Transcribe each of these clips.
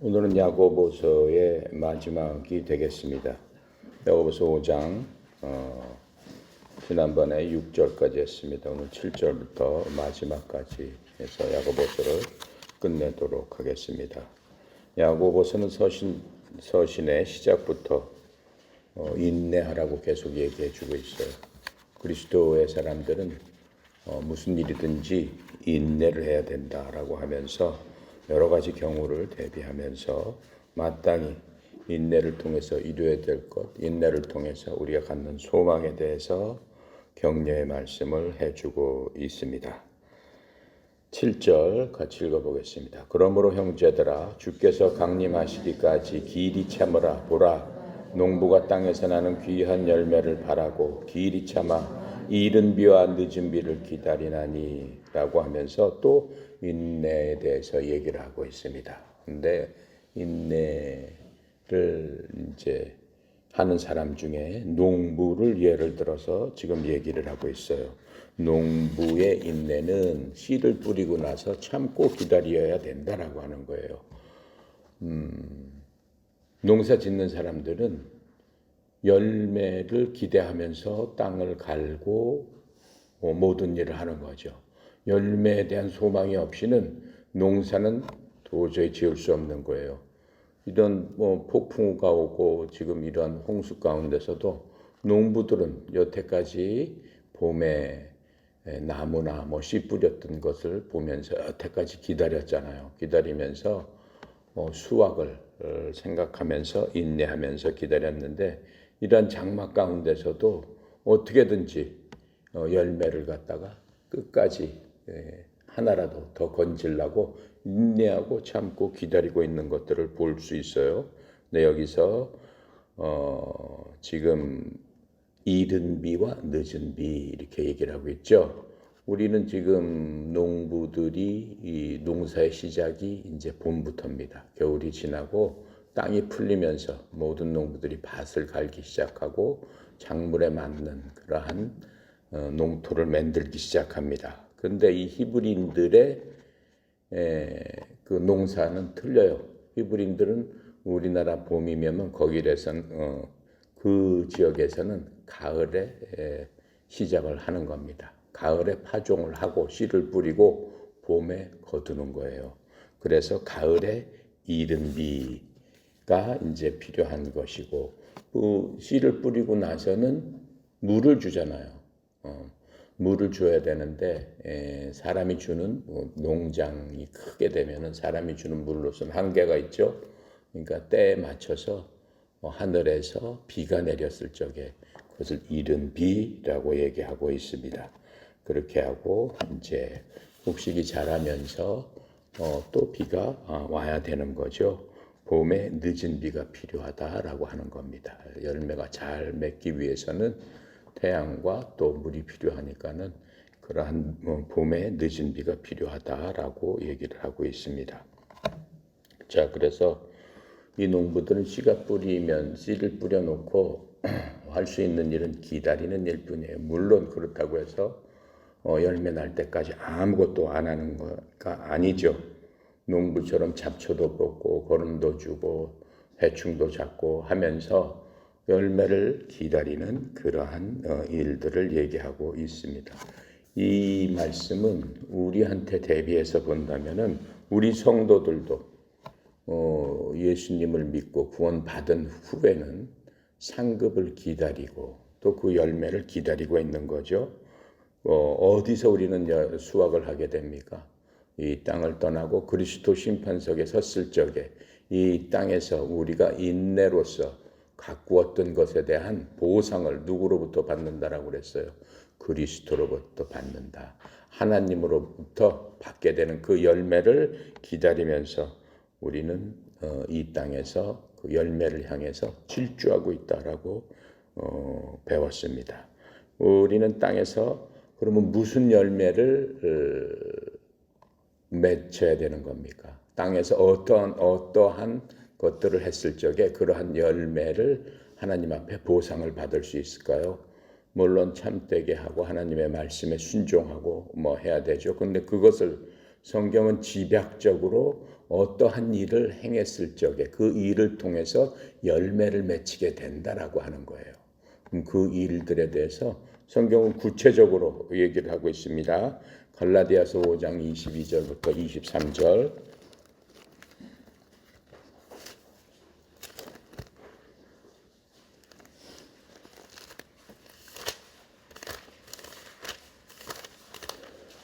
오늘은 야고보서의 마지막이 되겠습니다. 야고보서 5장 지난번에 6절까지 했습니다. 오늘 7절부터 마지막까지 해서 야고보서를 끝내도록 하겠습니다. 야고보서는 서신의 시작부터 인내하라고 계속 얘기해 주고 있어요. 그리스도의 사람들은 무슨 일이든지 인내를 해야 된다라고 하면서 여러 가지 경우를 대비하면서 마땅히 인내를 통해서 이루어야 될 것, 인내를 통해서 우리가 갖는 소망에 대해서 격려의 말씀을 해주고 있습니다. 7절 같이 읽어보겠습니다. 그러므로 형제들아 주께서 강림하시기까지 길이 참으라. 보라, 농부가 땅에서 나는 귀한 열매를 바라고 길이 참아 이른 비와 늦은 비를 기다리나니 라고 하면서 또 인내에 대해서 얘기를 하고 있습니다. 근데 인내를 이제 하는 사람 중에 농부를 예를 들어서 지금 얘기를 하고 있어요. 농부의 인내는 씨를 뿌리고 나서 참고 기다려야 된다라고 하는 거예요. 농사 짓는 사람들은 열매를 기대하면서 땅을 갈고 모든 일을 하는 거죠. 열매에 대한 소망이 없이는 농사는 도저히 지을 수 없는 거예요. 이런 폭풍우가 오고 지금 이런 홍수 가운데서도 농부들은 여태까지 봄에 나무나 씨 뿌렸던 것을 보면서 여태까지 기다렸잖아요. 기다리면서 수확을 생각하면서 인내하면서 기다렸는데 이런 장막 가운데서도 어떻게든지 열매를 갖다가 끝까지 하나라도 더 건지려고 인내하고 참고 기다리고 있는 것들을 볼 수 있어요. 근데 여기서 지금 이른 비와 늦은 비 이렇게 얘기를 하고 있죠. 우리는 지금 농부들이 이 농사의 시작이 이제 봄부터입니다. 겨울이 지나고 땅이 풀리면서 모든 농부들이 밭을 갈기 시작하고 작물에 맞는 그러한 농토를 만들기 시작합니다. 그런데 이 히브리인들의 그 농사는 틀려요. 히브리인들은 우리나라 봄이면 거기에서는 그 지역에서는 가을에 시작을 하는 겁니다. 가을에 파종을 하고 씨를 뿌리고 봄에 거두는 거예요. 그래서 가을에 이른 비가 이제 필요한 것이고 그 씨를 뿌리고 나서는 물을 주잖아요. 물을 줘야 되는데 사람이 주는 농장이 크게 되면은 사람이 주는 물로서는 한계가 있죠. 그러니까 때에 맞춰서 하늘에서 비가 내렸을 적에 그것을 이른 비라고 얘기하고 있습니다. 그렇게 하고 이제 곡식이 자라면서 또 비가 와야 되는 거죠. 봄에 늦은 비가 필요하다라고 하는 겁니다. 열매가 잘 맺기 위해서는 태양과 또 물이 필요하니까는 그러한 봄에 늦은 비가 필요하다라고 얘기를 하고 있습니다. 자, 그래서 이 농부들은 씨가 뿌리면 씨를 뿌려놓고 할 수 있는 일은 기다리는 일뿐이에요. 물론 그렇다고 해서 열매 날 때까지 아무것도 안 하는 거가 아니죠. 농부처럼 잡초도 뽑고 거름도 주고 해충도 잡고 하면서 열매를 기다리는 그러한 일들을 얘기하고 있습니다. 이 말씀은 우리한테 대비해서 본다면은 우리 성도들도 예수님을 믿고 구원받은 후에는 상급을 기다리고 또 그 열매를 기다리고 있는 거죠. 어디서 우리는 수확을 하게 됩니까? 이 땅을 떠나고 그리스도 심판석에 섰을 적에 이 땅에서 우리가 인내로서 가꾸었던 것에 대한 보상을 누구로부터 받는다라고 그랬어요? 그리스도로부터 받는다. 하나님으로부터 받게 되는 그 열매를 기다리면서 우리는 이 땅에서 그 열매를 향해서 질주하고 있다라고 배웠습니다. 우리는 땅에서 그러면 무슨 열매를 맺혀야 되는 겁니까? 땅에서 어떠한 것들을 했을 적에 그러한 열매를 하나님 앞에 보상을 받을 수 있을까요? 물론 참되게 하고 하나님의 말씀에 순종하고 해야 되죠. 그런데 그것을 성경은 집약적으로 어떠한 일을 행했을 적에 그 일을 통해서 열매를 맺히게 된다라고 하는 거예요. 그 일들에 대해서 성경은 구체적으로 얘기를 하고 있습니다. 갈라디아서 5장 22절부터 23절.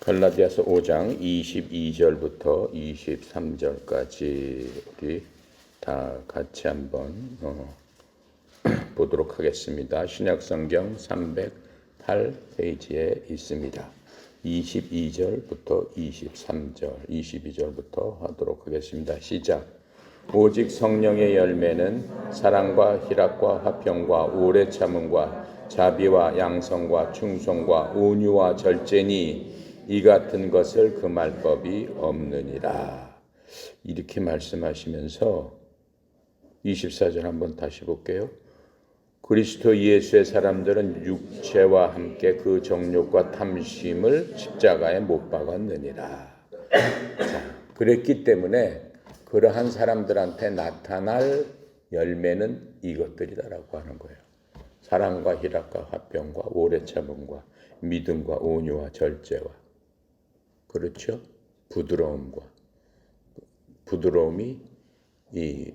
갈라디아서 5장 22절부터 23절까지 우리 다 같이 한번 보도록 하겠습니다. 신약성경 308페이지에 있습니다. 22절부터 23절, 22절부터 하도록 하겠습니다. 시작. 오직 성령의 열매는 사랑과 희락과 화평과 오래 참음과 자비와 양성과 충성과 온유와 절제니 이 같은 것을 금할 법이 없느니라. 이렇게 말씀하시면서 24절 한번 다시 볼게요. 그리스도 예수의 사람들은 육체와 함께 그 정욕과 탐심을 십자가에 못 박았느니라. 자, 그랬기 때문에 그러한 사람들한테 나타날 열매는 이것들이다라고 하는 거예요. 사랑과 희락과 화평과 오래 참음과 믿음과 온유와 절제와, 그렇죠? 부드러움이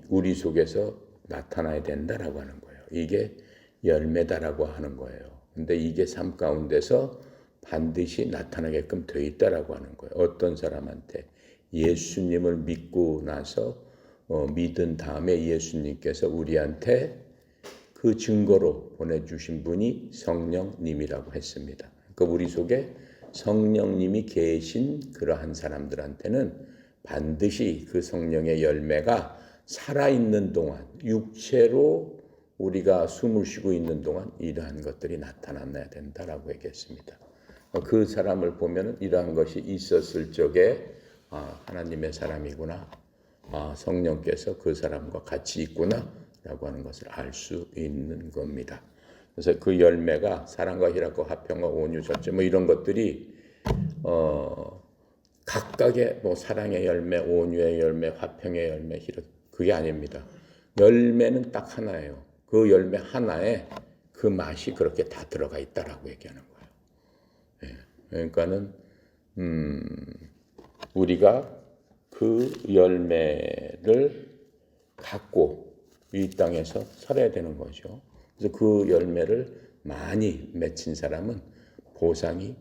우리 속에서 나타나야 된다라고 하는 거예요. 이게 열매다라고 하는 거예요. 근데 이게 삶 가운데서 반드시 나타나게끔 되어 있다라고 하는 거예요. 어떤 사람한테 예수님을 믿고 나서 믿은 다음에 예수님께서 우리한테 그 증거로 보내주신 분이 성령님이라고 했습니다. 그러니까 우리 속에 성령님이 계신 그러한 사람들한테는 반드시 그 성령의 열매가 살아있는 동안, 육체로 우리가 숨을 쉬고 있는 동안 이러한 것들이 나타나야 된다라고 얘기했습니다. 그 사람을 보면 이러한 것이 있었을 적에 하나님의 사람이구나, 성령께서 그 사람과 같이 있구나 라고 하는 것을 알 수 있는 겁니다. 그래서 그 열매가 사랑과 희락과 화평과 온유 절제 이런 것들이 각각의 사랑의 열매, 온유의 열매, 화평의 열매, 그게 아닙니다. 열매는 딱 하나예요. 그 열매 하나에 그 맛이 그렇게 다 들어가 있다라고 얘기하는 거예요. 그러니까는 우리가 그 열매를 갖고 이 땅에서 살아야 되는 거죠. 그래서 그 열매를 많이 맺힌 사람은 보상이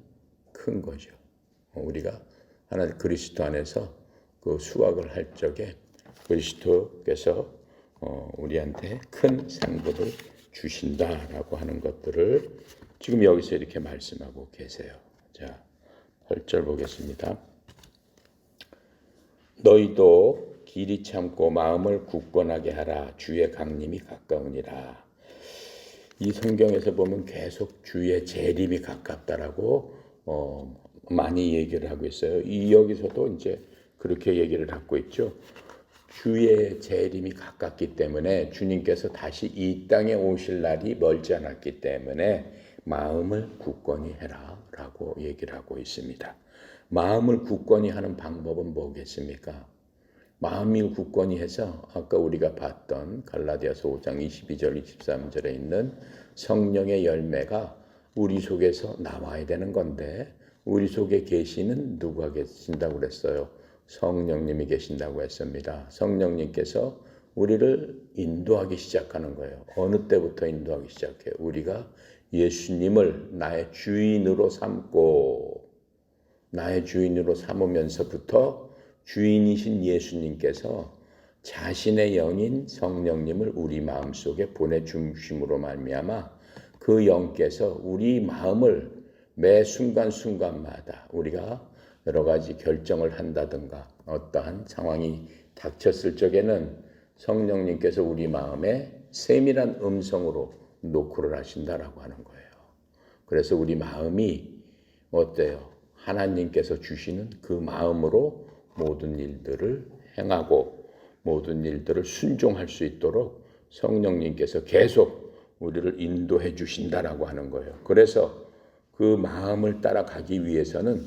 큰 거죠. 우리가 하나님 그리스도 안에서 그 수확을 할 적에 그리스도께서 우리한테 큰 상급을 주신다라고 하는 것들을 지금 여기서 이렇게 말씀하고 계세요. 자, 8절 보겠습니다. 너희도 길이 참고 마음을 굳건하게 하라. 주의 강림이 가까우니라. 이 성경에서 보면 계속 주의 재림이 가깝다라고 많이 얘기를 하고 있어요. 여기서도 이제 그렇게 얘기를 하고 있죠. 주의 재림이 가깝기 때문에 주님께서 다시 이 땅에 오실 날이 멀지 않았기 때문에 마음을 굳건히 해라라고 얘기를 하고 있습니다. 마음을 굳건히 하는 방법은 뭐겠습니까? 마음을 굳건히 해서 아까 우리가 봤던 갈라디아서 5장 22절 23절에 있는 성령의 열매가 우리 속에서 나와야 되는 건데 우리 속에 계시는 누가 계신다고 그랬어요? 성령님이 계신다고 했습니다. 성령님께서 우리를 인도하기 시작하는 거예요. 어느 때부터 인도하기 시작해요? 우리가 예수님을 나의 주인으로 삼고 나의 주인으로 삼으면서부터 주인이신 예수님께서 자신의 영인 성령님을 우리 마음속에 보내주심으로 말미암아 그 영께서 우리 마음을 매 순간순간마다 우리가 여러 가지 결정을 한다든가 어떠한 상황이 닥쳤을 적에는 성령님께서 우리 마음에 세밀한 음성으로 노크를 하신다라고 하는 거예요. 그래서 우리 마음이 어때요? 하나님께서 주시는 그 마음으로 모든 일들을 행하고 모든 일들을 순종할 수 있도록 성령님께서 계속 우리를 인도해 주신다라고 하는 거예요. 그래서 그 마음을 따라가기 위해서는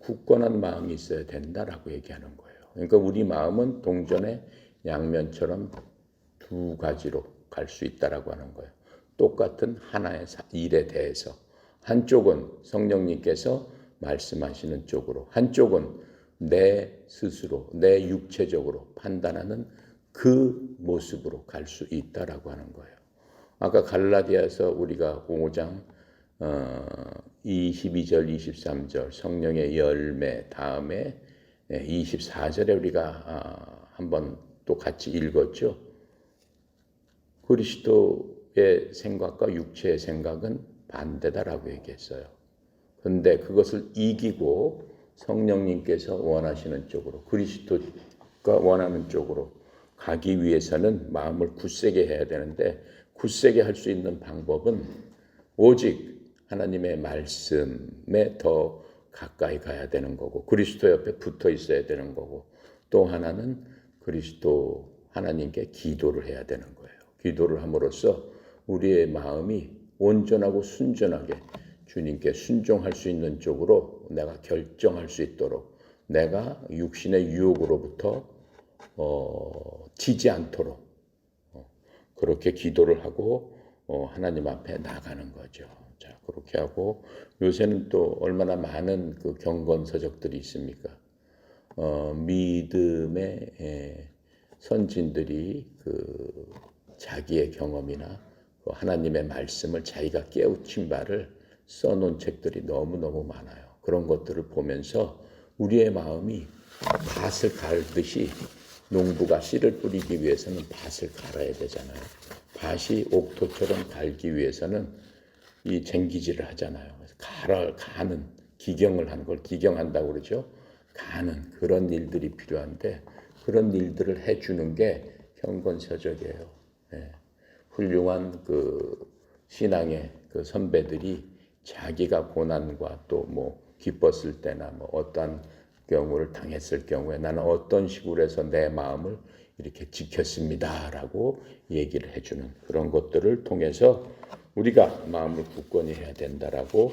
굳건한 마음이 있어야 된다라고 얘기하는 거예요. 그러니까 우리 마음은 동전의 양면처럼 두 가지로 갈 수 있다라고 하는 거예요. 똑같은 하나의 일에 대해서 한쪽은 성령님께서 말씀하시는 쪽으로, 한쪽은 내 스스로, 내 육체적으로 판단하는 그 모습으로 갈 수 있다라고 하는 거예요. 아까 갈라디아서 우리가 5장 22절, 23절 성령의 열매 다음에 24절에 우리가 한번 또 같이 읽었죠. 그리스도의 생각과 육체의 생각은 반대다라고 얘기했어요. 그런데 그것을 이기고 성령님께서 원하시는 쪽으로, 그리스도가 원하는 쪽으로 가기 위해서는 마음을 굳세게 해야 되는데, 굳세게 할 수 있는 방법은 오직 하나님의 말씀에 더 가까이 가야 되는 거고, 그리스도 옆에 붙어 있어야 되는 거고, 또 하나는 그리스도 하나님께 기도를 해야 되는 거예요. 기도를 함으로써 우리의 마음이 온전하고 순전하게 주님께 순종할 수 있는 쪽으로 내가 결정할 수 있도록, 내가 육신의 유혹으로부터 지지 않도록 그렇게 기도를 하고 하나님 앞에 나가는 거죠. 자, 그렇게 하고 요새는 또 얼마나 많은 그 경건서적들이 있습니까? 믿음의 선진들이 그 자기의 경험이나 그 하나님의 말씀을 자기가 깨우친 바를 써놓은 책들이 너무너무 많아요. 그런 것들을 보면서 우리의 마음이 밭을 갈듯이, 농부가 씨를 뿌리기 위해서는 밭을 갈아야 되잖아요. 밭이 옥토처럼 갈기 위해서는 이 쟁기질을 하잖아요. 그래서 가는, 기경을 하는 걸 기경한다고 그러죠. 가는 그런 일들이 필요한데, 그런 일들을 해주는 게 경건서적이에요. 예. 훌륭한 그 신앙의 그 선배들이 자기가 고난과 또 뭐 기뻤을 때나 뭐 어떠한 경우를 당했을 경우에 나는 어떤 식으로 해서 내 마음을 이렇게 지켰습니다라고 얘기를 해주는 그런 것들을 통해서 우리가 마음을 굳건히 해야 된다라고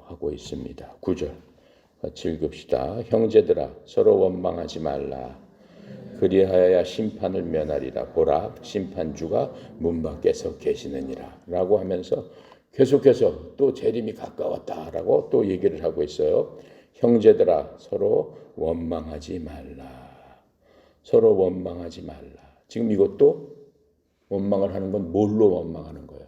하고 있습니다. 9절 같이 읽읍시다. 형제들아 서로 원망하지 말라. 그리하여야 심판을 면하리라. 보라 심판주가 문 밖에 서 계시느니라 라고 하면서 계속해서 또 재림이 가까웠다라고 또 얘기를 하고 있어요. 형제들아 서로 원망하지 말라. 서로 원망하지 말라. 지금 이것도 원망을 하는 건 뭘로 원망하는 거예요?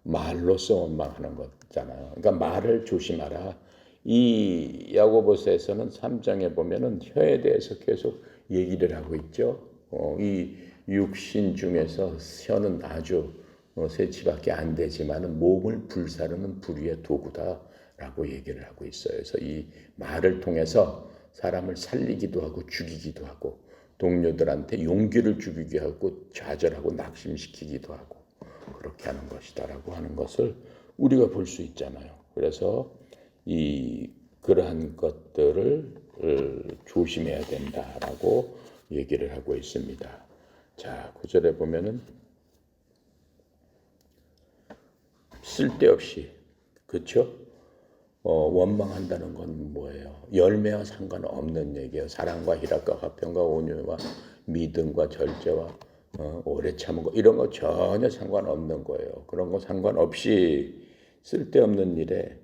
말로써 원망하는 거잖아요. 그러니까 말을 조심하라. 이 야고보서에서는 3장에 보면은 혀에 대해서 계속 얘기를 하고 있죠. 이 육신 중에서 혀는 아주 세치밖에 안 되지만은 몸을 불사르는 불의의 도구다라고 얘기를 하고 있어요. 그래서 이 말을 통해서 사람을 살리기도 하고 죽이기도 하고, 동료들한테 용기를 주기도 하고, 좌절하고 낙심시키기도 하고, 그렇게 하는 것이다라고 하는 것을 우리가 볼 수 있잖아요. 그래서 그러한 것들을 조심해야 된다라고 얘기를 하고 있습니다. 자, 9절에 보면은 쓸데없이, 그렇죠? 원망한다는 건 뭐예요? 열매와 상관없는 얘기예요. 사랑과 희락과 화평과 온유와 믿음과 절제와 오래 참은 거, 이런 거 전혀 상관없는 거예요. 그런 거 상관없이 쓸데없는 일에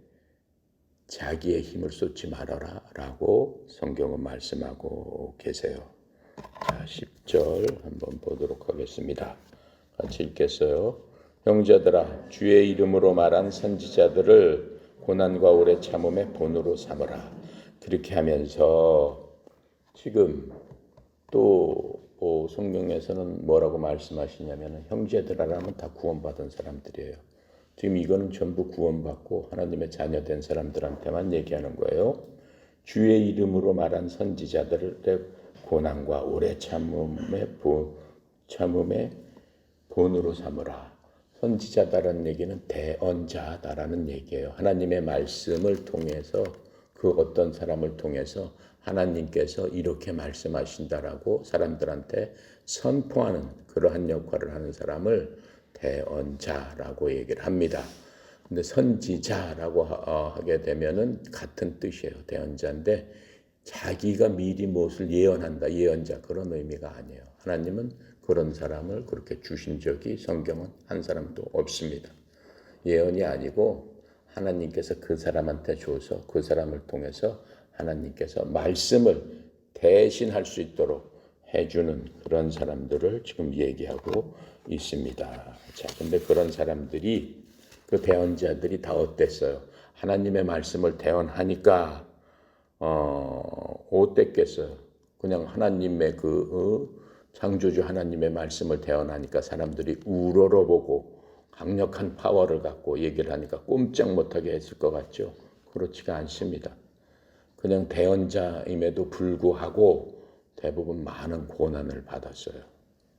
자기의 힘을 쏟지 말아라 라고 성경은 말씀하고 계세요. 자, 10절 한번 보도록 하겠습니다. 같이 읽겠어요. 형제들아 주의 이름으로 말한 선지자들을 고난과 오래 참음의 본으로 삼으라. 그렇게 하면서 지금 또 성경에서는 뭐라고 말씀하시냐면 형제들아라면 다 구원받은 사람들이에요. 지금 이거는 전부 구원받고 하나님의 자녀된 사람들한테만 얘기하는 거예요. 주의 이름으로 말한 선지자들의 고난과 오래 참음의 본으로 삼으라. 선지자다라는 얘기는 대언자다라는 얘기예요. 하나님의 말씀을 통해서, 그 어떤 사람을 통해서 하나님께서 이렇게 말씀하신다라고 사람들한테 선포하는 그러한 역할을 하는 사람을 대언자라고 얘기를 합니다. 근데 선지자라고 하게 되면은 같은 뜻이에요. 대언자인데 자기가 미리 무엇을 예언한다. 예언자 그런 의미가 아니에요. 하나님은 그런 사람을 그렇게 주신 적이 성경은 한 사람도 없습니다. 예언이 아니고 하나님께서 그 사람한테 줘서 그 사람을 통해서 하나님께서 말씀을 대신할 수 있도록 해주는 그런 사람들을 지금 얘기하고 있습니다. 자, 근데 그런 사람들이 그 대언자들이 다 어땠어요? 하나님의 말씀을 대언하니까 어땠겠어요? 그냥 하나님의 창조주 하나님의 말씀을 대언하니까 사람들이 우러러보고 강력한 파워를 갖고 얘기를 하니까 꼼짝 못하게 했을 것 같죠? 그렇지가 않습니다. 그냥 대언자임에도 불구하고 대부분 많은 고난을 받았어요.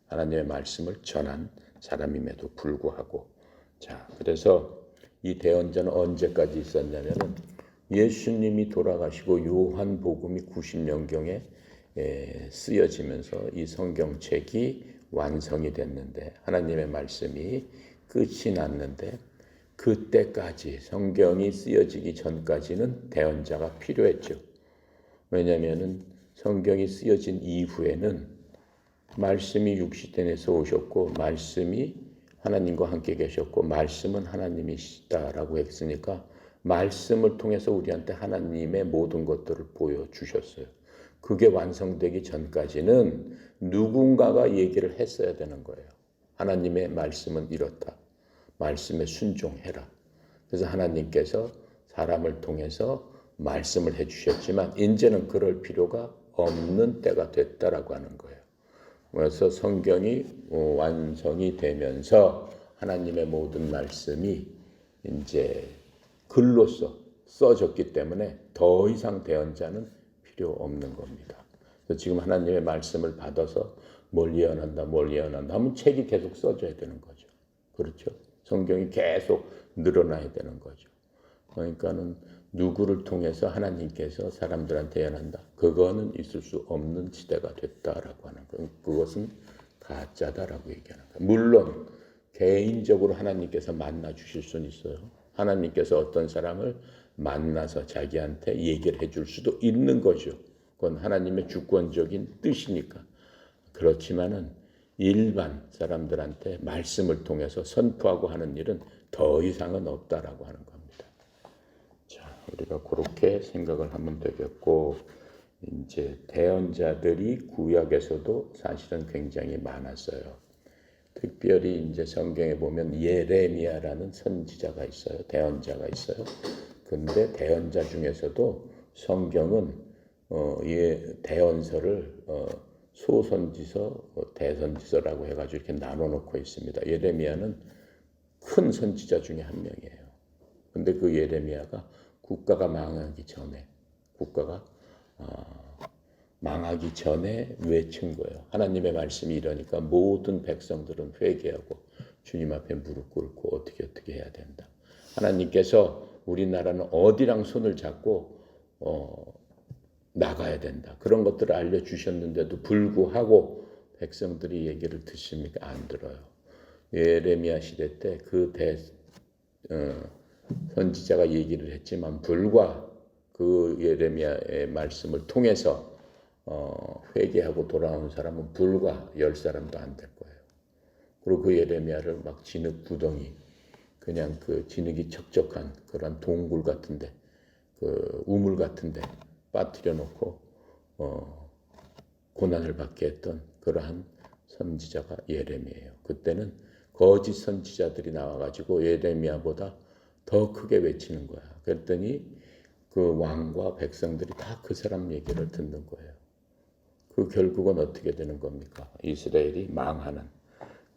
하나님의 말씀을 전한 사람임에도 불구하고. 자, 그래서 이 대언자는 언제까지 있었냐면은 예수님이 돌아가시고 요한복음이 90년경에 쓰여지면서 이 성경책이 완성이 됐는데 하나님의 말씀이 끝이 났는데 그때까지 성경이 쓰여지기 전까지는 대언자가 필요했죠. 왜냐하면 성경이 쓰여진 이후에는 말씀이 육신에서 오셨고 말씀이 하나님과 함께 계셨고 말씀은 하나님이시다라고 했으니까 말씀을 통해서 우리한테 하나님의 모든 것들을 보여주셨어요. 그게 완성되기 전까지는 누군가가 얘기를 했어야 되는 거예요. 하나님의 말씀은 이렇다. 말씀에 순종해라. 그래서 하나님께서 사람을 통해서 말씀을 해주셨지만 이제는 그럴 필요가 없는 때가 됐다라고 하는 거예요. 그래서 성경이 완성이 되면서 하나님의 모든 말씀이 이제 글로써 써졌기 때문에 더 이상 대언자는 필요 없는 겁니다. 그래서 지금 하나님의 말씀을 받아서 뭘 예언한다 하면 책이 계속 써져야 되는 거죠. 그렇죠? 성경이 계속 늘어나야 되는 거죠. 그러니까는 누구를 통해서 하나님께서 사람들한테 예언한다. 그거는 있을 수 없는 시대가 됐다라고 하는 거예요. 그것은 가짜다라고 얘기하는 거예요. 물론 개인적으로 하나님께서 만나 주실 수는 있어요. 하나님께서 어떤 사람을 만나서 자기한테 얘기를 해줄 수도 있는 거죠. 그건 하나님의 주권적인 뜻이니까. 그렇지만은 일반 사람들한테 말씀을 통해서 선포하고 하는 일은 더 이상은 없다라고 하는 겁니다. 자, 우리가 그렇게 생각을 하면 되겠고, 이제 대언자들이 구약에서도 사실은 굉장히 많았어요. 특별히 이제 성경에 보면 예레미야라는 선지자가 있어요. 대언자가 있어요. 근데 대언자 중에서도 성경은 대언서를 소선지서, 대선지서라고 해가지고 이렇게 나눠놓고 있습니다. 예레미야는 큰 선지자 중에 한 명이에요. 근데 그 예레미야가 국가가 망하기 전에 외친 거예요. 하나님의 말씀이 이러니까 모든 백성들은 회개하고 주님 앞에 무릎 꿇고 어떻게 해야 된다. 하나님께서 우리나라는 어디랑 손을 잡고 나가야 된다. 그런 것들을 알려주셨는데도 불구하고 백성들이 얘기를 듣습니까? 안 들어요. 예레미야 시대 때 그 선지자가 얘기를 했지만 불과 그 예레미야의 말씀을 통해서 회개하고 돌아오는 사람은 불과 10사람도 안 될 거예요. 그리고 그 예레미야를 막 진흙 구덩이, 그냥 그 진흙이 척척한 그런 동굴 같은데, 그 우물 같은데 빠뜨려 놓고 고난을 받게 했던 그러한 선지자가 예레미야예요. 그때는 거짓 선지자들이 나와가지고 예레미야보다 더 크게 외치는 거야. 그랬더니 그 왕과 백성들이 다 그 사람 얘기를 듣는 거예요. 그 결국은 어떻게 되는 겁니까? 이스라엘이 망하는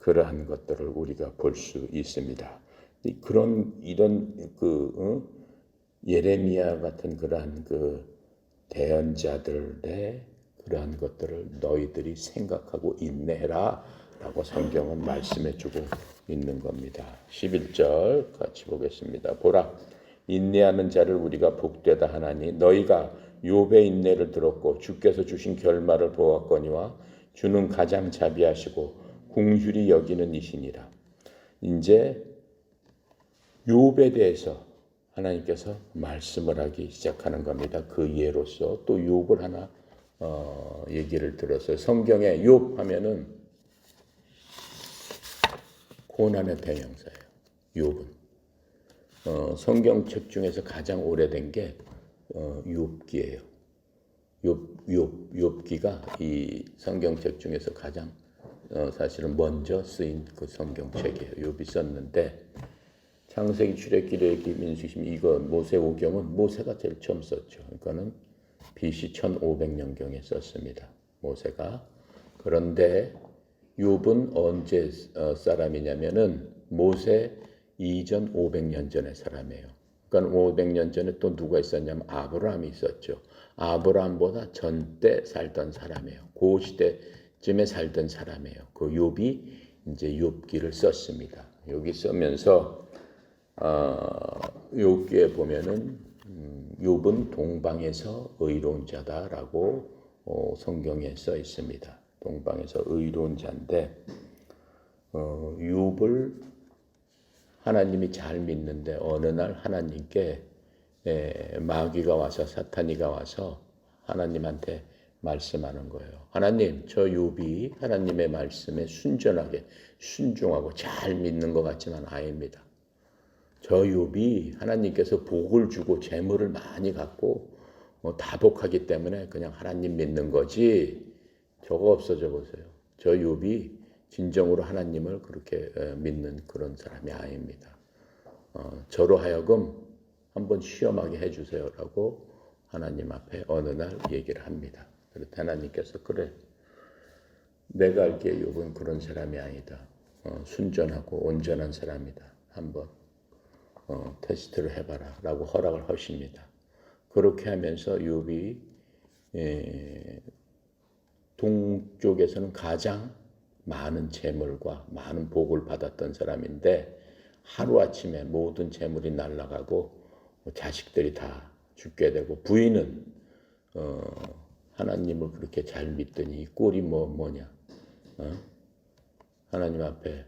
그러한 것들을 우리가 볼 수 있습니다. 이런 예레미야 같은 그러한 그 대언자들의 그러한 것들을 너희들이 생각하고 인내해라 라고 성경은 말씀해주고 있는 겁니다. 11절 같이 보겠습니다. 보라, 인내하는 자를 우리가 복되다 하나니 너희가 욥의 인내를 들었고 주께서 주신 결말을 보았거니와 주는 가장 자비하시고 긍휼히 여기는 이시니라. 이제 욥에 대해서 하나님께서 말씀을 하기 시작하는 겁니다. 그 예로서 또 욥을 하나 얘기를 들었어요. 성경에 욥 하면은 고난의 대명사예요. 욥은 성경책 중에서 가장 오래된 게 욥기예요. 욥기가 이 성경책 중에서 가장 사실은 먼저 쓰인 그 성경책이에요. 욥이 썼는데 창세기, 출애굽기, 레위기, 민수기, 이거 모세오경은 모세가 제일 처음 썼죠. 그러니까는 BC 1500년경에 썼습니다. 모세가. 그런데 욥은 언제 사람이냐면은 모세 이전 500년 전의 사람이에요. 그러니까 500년 전에 또 누가 있었냐면 아브라함이 있었죠. 아브라함보다 전때 살던 사람이에요. 그 시대쯤에 살던 사람이에요. 그 욥이 이제 욥기를 썼습니다. 여기 쓰면서 욥기에 보면은 욥은 동방에서 의로운 자다라고 성경에 써 있습니다. 동방에서 의로운 자인데 욥을 하나님이 잘 믿는데 어느 날 하나님께 마귀가 와서 사탄이가 와서 하나님한테 말씀하는 거예요. 하나님, 저 욥이 하나님의 말씀에 순전하게 순종하고 잘 믿는 것 같지만 아닙니다. 저 욥이 하나님께서 복을 주고 재물을 많이 갖고 다복하기 때문에 그냥 하나님 믿는 거지 저거 없어져 보세요. 저 욥이 진정으로 하나님을 그렇게 믿는 그런 사람이 아닙니다. 저로 하여금 한번 시험하게 해주세요라고 하나님 앞에 어느 날 얘기를 합니다. 그래서 하나님께서 그래, 내가 알기에 욥은 그런 사람이 아니다. 순전하고 온전한 사람이다. 한번 테스트를 해봐라 라고 허락을 하십니다. 그렇게 하면서 욥이 동쪽에서는 가장 많은 재물과 많은 복을 받았던 사람인데 하루아침에 모든 재물이 날아가고 자식들이 다 죽게 되고 부인은 하나님을 그렇게 잘 믿더니 이 꼴이 뭐냐 하나님 앞에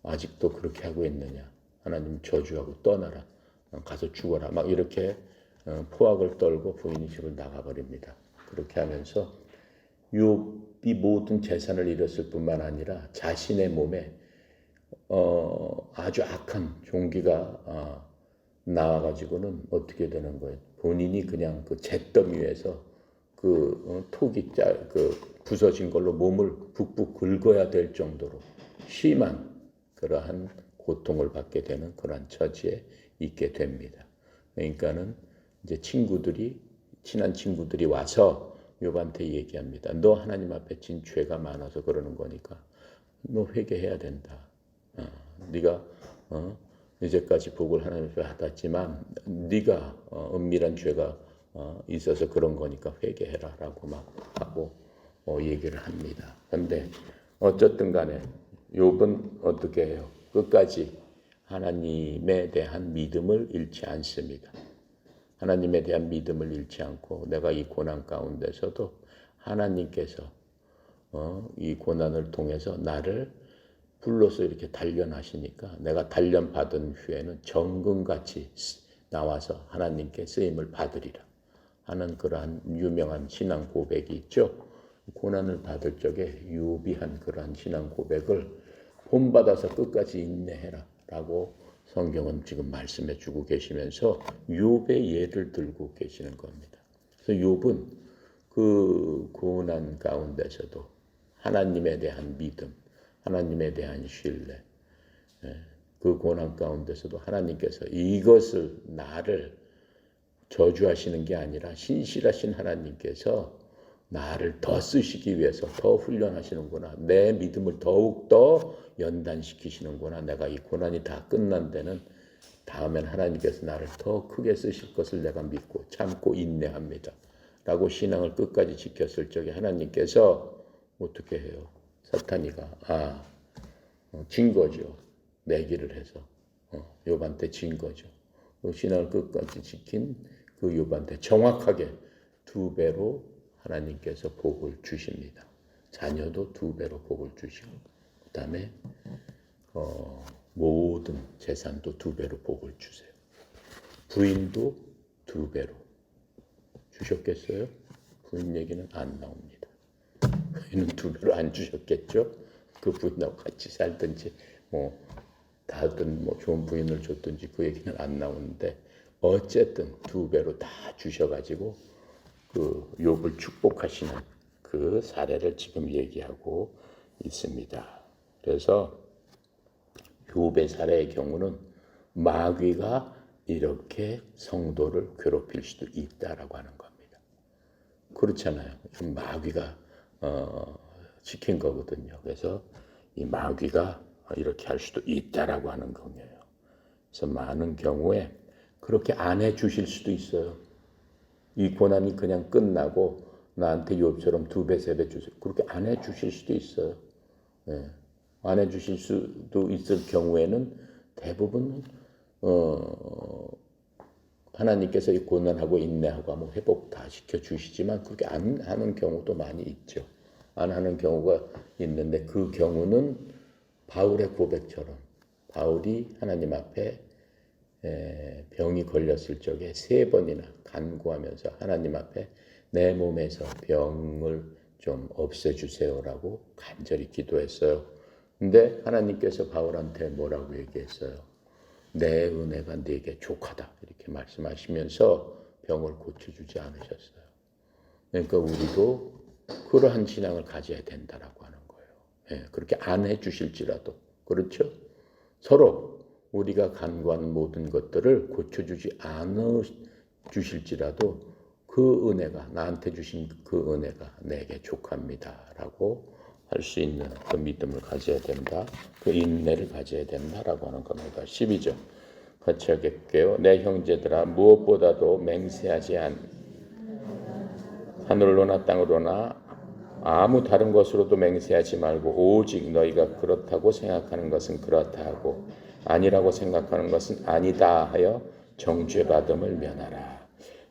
아직도 그렇게 하고 있느냐 하나님 저주하고 떠나라 가서 죽어라 막 이렇게 포악을 떨고 부인이 집을 나가버립니다. 그렇게 하면서 욥이 모든 재산을 잃었을 뿐만 아니라 자신의 몸에 아주 악한 종기가 나와가지고는 어떻게 되는 거예요? 본인이 그냥 그 잿더미 위에서 그 톡이 부서진 걸로 몸을 북북 긁어야 될 정도로 심한 그러한 고통을 받게 되는 그러한 처지에 있게 됩니다. 그러니까는 이제 친한 친구들이 와서 욥한테 얘기합니다. 너 하나님 앞에 진 죄가 많아서 그러는 거니까 너 회개해야 된다. 네가 이제까지 복을 하나님 앞에 받았지만 네가 은밀한 죄가 있어서 그런 거니까 회개해라라고 막 하고 얘기를 합니다. 그런데 어쨌든 간에 욥은 어떻게 해요? 끝까지 하나님에 대한 믿음을 잃지 않습니다. 하나님에 대한 믿음을 잃지 않고 내가 이 고난 가운데서도 하나님께서 이 고난을 통해서 나를 불러서 이렇게 단련하시니까 내가 단련받은 후에는 정금같이 나와서 하나님께 쓰임을 받으리라 하는 그러한 유명한 신앙 고백이 있죠. 고난을 받을 적에 유비한 그러한 신앙 고백을 본받아서 끝까지 인내해라 라고 성경은 지금 말씀해 주고 계시면서 욥의 예를 들고 계시는 겁니다. 그래서 욥은 그 고난 가운데서도 하나님에 대한 믿음, 하나님에 대한 신뢰, 그 고난 가운데서도 하나님께서 이것을 나를 저주하시는 게 아니라 신실하신 하나님께서 나를 더 쓰시기 위해서 더 훈련하시는구나. 내 믿음을 더욱더 연단시키시는구나. 내가 이 고난이 다 끝난 데는 다음엔 하나님께서 나를 더 크게 쓰실 것을 내가 믿고 참고 인내합니다. 라고 신앙을 끝까지 지켰을 적에 하나님께서 어떻게 해요? 사탄이가 진 거죠. 내기를 해서 욥한테 진 거죠. 그 신앙을 끝까지 지킨 그 욥한테 정확하게 2배로 하나님께서 복을 주십니다. 자녀도 2배로 복을 주시고 그다음에 모든 재산도 2배로 복을 주세요. 부인도 2배로 주셨겠어요? 부인 얘기는 안 나옵니다. 부인은 2배로 안 주셨겠죠? 그 부인하고 같이 살든지 뭐 다든 뭐 좋은 부인을 줬든지 그 얘기는 안 나오는데 어쨌든 2배로 다 주셔가지고 그 욥을 축복하시는 그 사례를 지금 얘기하고 있습니다. 그래서 욥의 사례의 경우는 마귀가 이렇게 성도를 괴롭힐 수도 있다라고 하는 겁니다. 그렇잖아요. 마귀가 시킨 거거든요. 그래서 이 마귀가 이렇게 할 수도 있다라고 하는 거예요. 그래서 많은 경우에 그렇게 안 해주실 수도 있어요. 이 고난이 그냥 끝나고 나한테 욥처럼 2배, 3배 주세요. 그렇게 안 해주실 수도 있어요. 네. 안 해주실 수도 있을 경우에는 대부분 하나님께서 이 고난하고 인내하고 하면 회복 다 시켜주시지만 그렇게 안 하는 경우도 많이 있죠. 안 하는 경우가 있는데 그 경우는 바울의 고백처럼 바울이 하나님 앞에 병이 걸렸을 적에 3번이나 간구하면서 하나님 앞에 내 몸에서 병을 좀 없애주세요라고 간절히 기도했어요. 근데 하나님께서 바울한테 뭐라고 얘기했어요? 내 은혜가 네게 족하다 이렇게 말씀하시면서 병을 고쳐주지 않으셨어요. 그러니까 우리도 그러한 신앙을 가져야 된다라고 하는 거예요. 예, 그렇게 안 해주실지라도 그렇죠? 서로 우리가 간구하는 모든 것들을 고쳐주지 않으실지라도 그 은혜가 나한테 주신 그 은혜가 내게 족합니다라고 할 수 있는 그 믿음을 가져야 된다. 그 인내를 가져야 된다라고 하는 겁니다. 12절 같이 하겠게요. 내 형제들아 무엇보다도 맹세하지 하늘로나 땅으로나 아무 다른 것으로도 맹세하지 말고 오직 너희가 그렇다고 생각하는 것은 그렇다 하고 아니라고 생각하는 것은 아니다 하여 정죄받음을 면하라.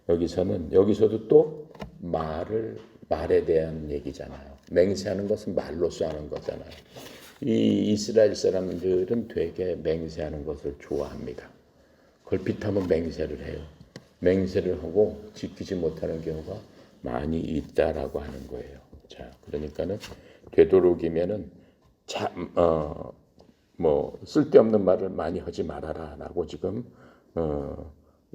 여기서도 또 말에 대한 얘기잖아요. 맹세하는 것은 말로써 하는 거잖아요. 이 이스라엘 사람들은 되게 맹세하는 것을 좋아합니다. 걸핏하면 맹세를 해요. 맹세를 하고 지키지 못하는 경우가 많이 있다라고 하는 거예요. 자, 그러니까는 되도록이면은 쓸데없는 말을 많이 하지 말아라라고 지금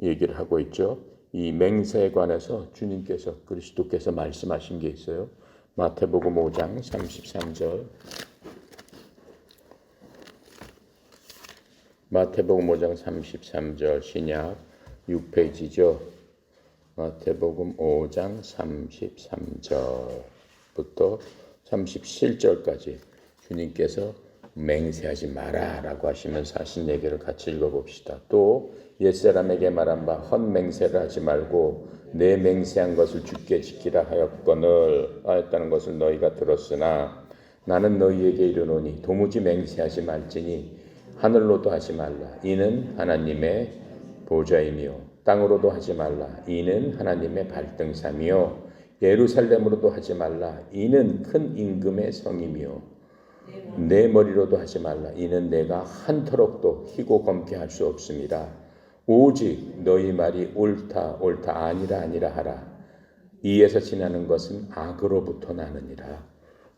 얘기를 하고 있죠. 이 맹세에 관해서 주님께서 그리스도께서 말씀하신 게 있어요. 마태복음 5장 33절. 마태복음 5장 33절 신약 6페이지죠. 마태복음 5장 33절부터 37절까지 주님께서 맹세하지 마라라고 하시면서 하신 얘기를 같이 읽어봅시다. 또 옛사람에게 말한 바 헛맹세를 하지 말고 내 맹세한 것을 주께 지키라 하였다는 것을 너희가 들었으나 나는 너희에게 이르노니 도무지 맹세하지 말지니 하늘로도 하지 말라. 이는 하나님의 보좌이며 땅으로도 하지 말라. 이는 하나님의 발등삼이요 예루살렘으로도 하지 말라. 이는 큰 임금의 성이며 내 머리로도 하지 말라. 이는 내가 한터럭도 희고 검게 할 수 없습니다. 오직 너희 말이 옳다 아니라 하라. 이에서 지나는 것은 악으로부터 나느니라.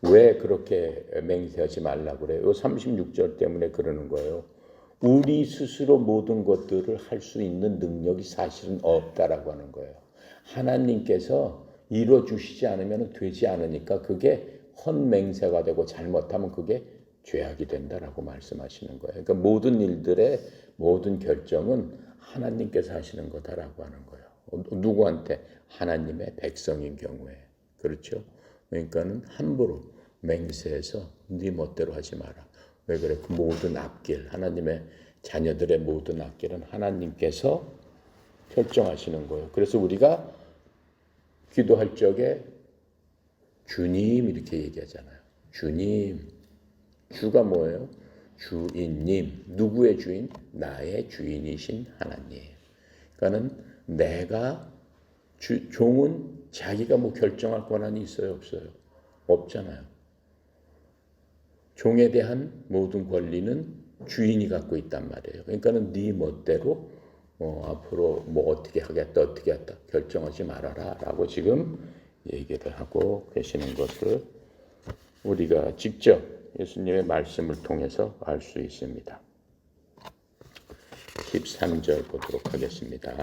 왜 그렇게 맹세하지 말라고 그래요? 36절 때문에 그러는 거예요. 우리 스스로 모든 것들을 할 수 있는 능력이 사실은 없다라고 하는 거예요. 하나님께서 이루어주시지 않으면 되지 않으니까 그게 헛맹세가 되고 잘못하면 그게 죄악이 된다라고 말씀하시는 거예요. 그러니까 모든 일들의 모든 결정은 하나님께서 하시는 거다라고 하는 거예요. 누구한테? 하나님의 백성인 경우에. 그렇죠? 그러니까는 함부로 맹세해서 네 멋대로 하지 마라. 왜 그래? 그 모든 앞길, 하나님의 자녀들의 모든 앞길은 하나님께서 결정하시는 거예요. 그래서 우리가 기도할 적에 주님 이렇게 얘기하잖아요. 주님. 주가 뭐예요? 주인님. 누구의 주인? 나의 주인이신 하나님. 그러니까는 내가 종은 자기가 뭐 결정할 권한이 있어요? 없어요? 없잖아요. 종에 대한 모든 권리는 주인이 갖고 있단 말이에요. 그러니까는 네 멋대로 앞으로 뭐 어떻게 하겠다 결정하지 말아라라고 지금 얘기를 하고 계시는 것을 우리가 직접 예수님의 말씀을 통해서 알 수 있습니다. 13절 보도록 하겠습니다.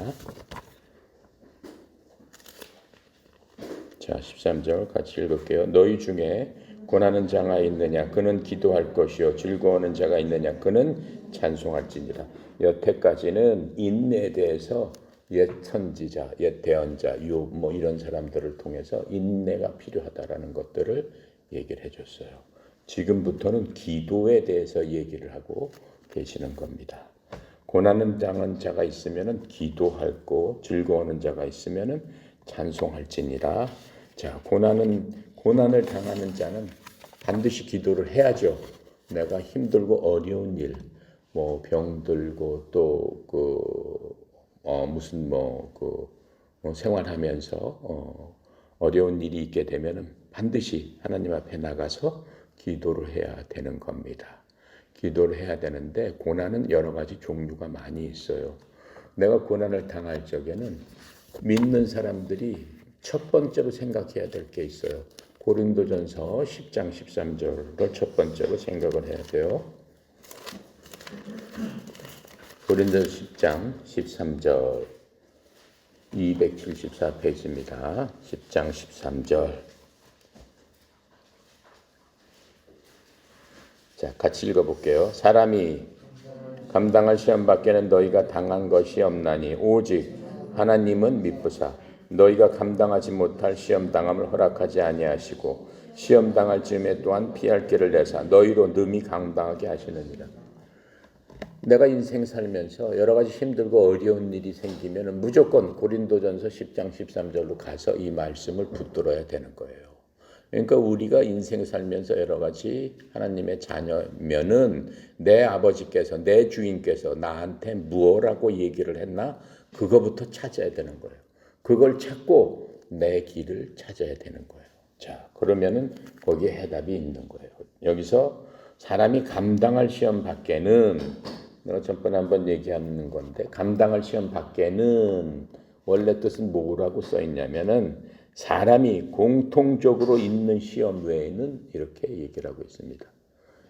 자, 13절 같이 읽을게요. 너희 중에 고난하는 자가 있느냐? 그는 기도할 것이요. 즐거워하는 자가 있느냐? 그는 찬송할지니라. 여태까지는 인내에 대해서 옛 선지자, 옛 대언자, 욥 뭐 이런 사람들을 통해서 인내가 필요하다라는 것들을 얘기를 해줬어요. 지금부터는 기도에 대해서 얘기를 하고 계시는 겁니다. 고난은 당한 자가 있으면은 기도할 거, 즐거워하는 자가 있으면은 찬송할지니라. 자, 고난을 당하는 자는 반드시 기도를 해야죠. 내가 힘들고 어려운 일, 뭐 병들고 또 생활하면서 어려운 일이 있게 되면은 반드시 하나님 앞에 나가서 기도를 해야 되는 겁니다. 기도를 해야 되는데 고난은 여러 가지 종류가 많이 있어요. 내가 고난을 당할 적에는 믿는 사람들이 첫 번째로 생각해야 될 게 있어요. 고린도전서 10장 13절을 첫 번째로 생각을 해야 돼요. 고린도전서 10장 13절 274페이지입니다. 10장 13절. 자, 같이 읽어볼게요. 사람이 감당할 시험 밖에는 너희가 당한 것이 없나니 오직 하나님은 미쁘사 너희가 감당하지 못할 시험 당함을 허락하지 아니하시고 시험 당할 즈음에 또한 피할 길을 내사 너희로 능히 감당하게 하시느니라. 내가 인생 살면서 여러 가지 힘들고 어려운 일이 생기면 무조건 고린도전서 10장 13절로 가서 이 말씀을 붙들어야 되는 거예요. 그러니까 우리가 인생 살면서 여러 가지 하나님의 자녀면은 내 아버지께서 내 주인께서 나한테 무엇라고 얘기를 했나 그거부터 찾아야 되는 거예요. 그걸 찾고 내 길을 찾아야 되는 거예요. 자, 그러면은 거기에 해답이 있는 거예요. 여기서 사람이 감당할 시험 밖에는 내가 전번에 한번 얘기하는 건데 감당할 시험 밖에는 원래 뜻은 뭐라고 써 있냐면은 사람이 공통적으로 있는 시험 외에는 이렇게 얘기를 하고 있습니다.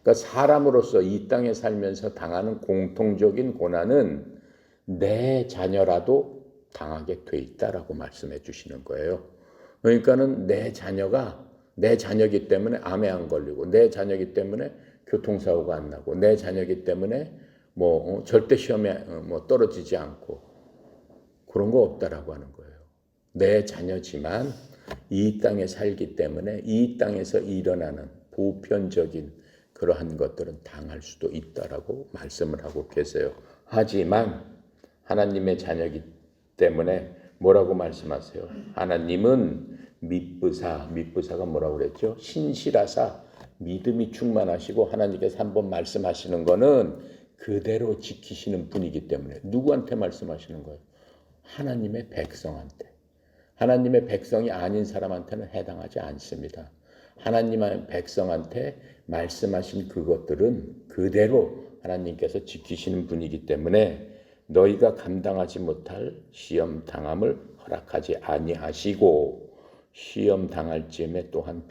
그러니까 사람으로서 이 땅에 살면서 당하는 공통적인 고난은 내 자녀라도 당하게 돼 있다라고 말씀해 주시는 거예요. 그러니까는 내 자녀가 내 자녀이기 때문에 암에 안 걸리고 내 자녀이기 때문에 교통사고가 안 나고 내 자녀이기 때문에 절대 시험에 떨어지지 않고 그런 거 없다라고 하는 거예요. 내 자녀지만 이 땅에 살기 때문에 이 땅에서 일어나는 보편적인 그러한 것들은 당할 수도 있다라고 말씀을 하고 계세요. 하지만 하나님의 자녀이기 때문에 뭐라고 말씀하세요? 하나님은 미쁘사가 뭐라고 그랬죠? 신실하사 믿음이 충만하시고 하나님께서 한번 말씀하시는 거는 그대로 지키시는 분이기 때문에 누구한테 말씀하시는 거예요? 하나님의 백성한테. 하나님의 백성이 아닌 사람한테는 해당하지 않습니다. 하나님의 백성한테 말씀하신 그것들은 그대로 하나님께서 지키시는 분이기 때문에 너희가 감당하지 못할 시험 당함을 허락하지 아니하시고 시험 당할 즈음에 또한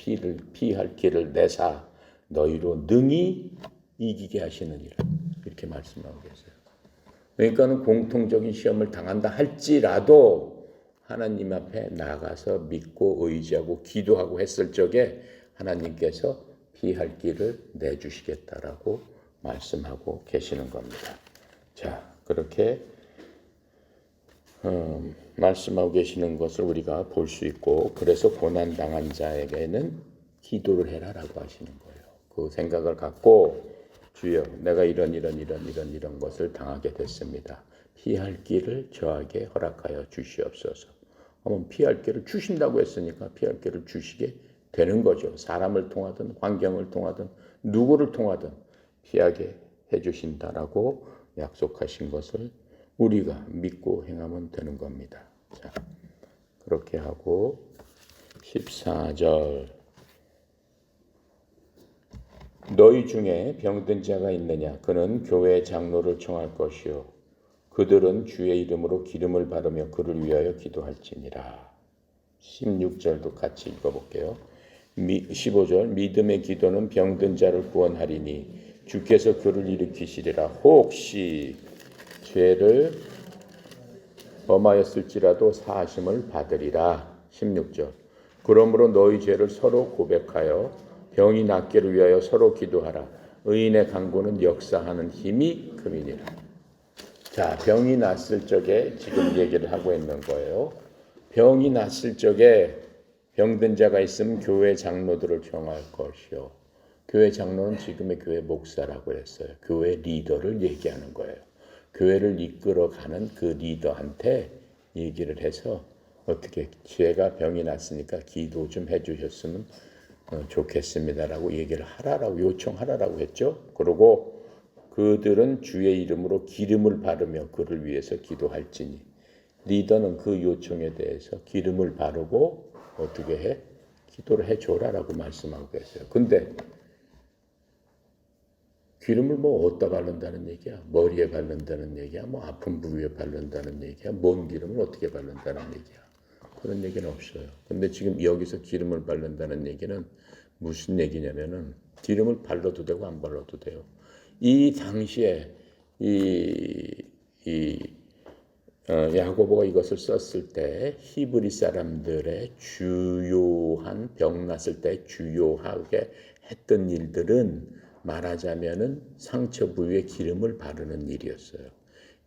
피할 길을 내사 너희로 능히 이기게 하시느니라. 이렇게 말씀하고 계세요. 그러니까는 공통적인 시험을 당한다 할지라도 하나님 앞에 나가서 믿고 의지하고 기도하고 했을 적에 하나님께서 피할 길을 내주시겠다라고 말씀하고 계시는 겁니다. 자, 그렇게 말씀하고 계시는 것을 우리가 볼 수 있고 그래서 고난당한 자에게는 기도를 해라라고 하시는 거예요. 그 생각을 갖고 주여 내가 이런 것을 당하게 됐습니다. 피할 길을 저에게 허락하여 주시옵소서. 한번 피할 길을 주신다고 했으니까 피할 길을 주시게 되는 거죠. 사람을 통하든 환경을 통하든 누구를 통하든 피하게 해주신다라고 약속하신 것을 우리가 믿고 행하면 되는 겁니다. 자, 그렇게 하고 14절 너희 중에 병든 자가 있느냐? 그는 교회 장로를 청할 것이요. 그들은 주의 이름으로 기름을 바르며 그를 위하여 기도할지니라. 16절도 같이 읽어볼게요. 15절 믿음의 기도는 병든 자를 구원하리니 주께서 그를 일으키시리라. 혹시 죄를 범하였을지라도 사하심을 받으리라. 16절 그러므로 너희 죄를 서로 고백하여 병이 낫기를 위하여 서로 기도하라. 의인의 간구는 역사하는 힘이 큼이니라. 자, 병이 났을 적에 지금 얘기를 하고 있는 거예요. 병이 났을 적에 병든 자가 있으면 교회 장로들을 청할 것이요. 교회 장로는 지금의 교회 목사라고 했어요. 교회 리더를 얘기하는 거예요. 교회를 이끌어가는 그 리더한테 얘기를 해서 어떻게 제가 병이 났으니까 기도 좀 해주셨으면 좋겠습니다라고 얘기를 하라라고 요청하라라고 했죠. 그리고 그들은 주의 이름으로 기름을 바르며 그를 위해서 기도할지니 리더는 그 요청에 대해서 기름을 바르고 어떻게 해? 기도를 해줘라라고 말씀하고 계세요. 근데 기름을 뭐 어디다 바른다는 얘기야? 머리에 바른다는 얘기야? 뭐 아픈 부위에 바른다는 얘기야? 뭔 기름을 어떻게 바른다는 얘기야? 그런 얘기는 없어요. 근데 지금 여기서 기름을 바른다는 얘기는 무슨 얘기냐면은 기름을 발라도 되고 안 발라도 돼요. 이 당시에 야고보가 이것을 썼을 때 히브리 사람들의 주요한 병 났을 때 주요하게 했던 일들은 말하자면은 상처 부위에 기름을 바르는 일이었어요.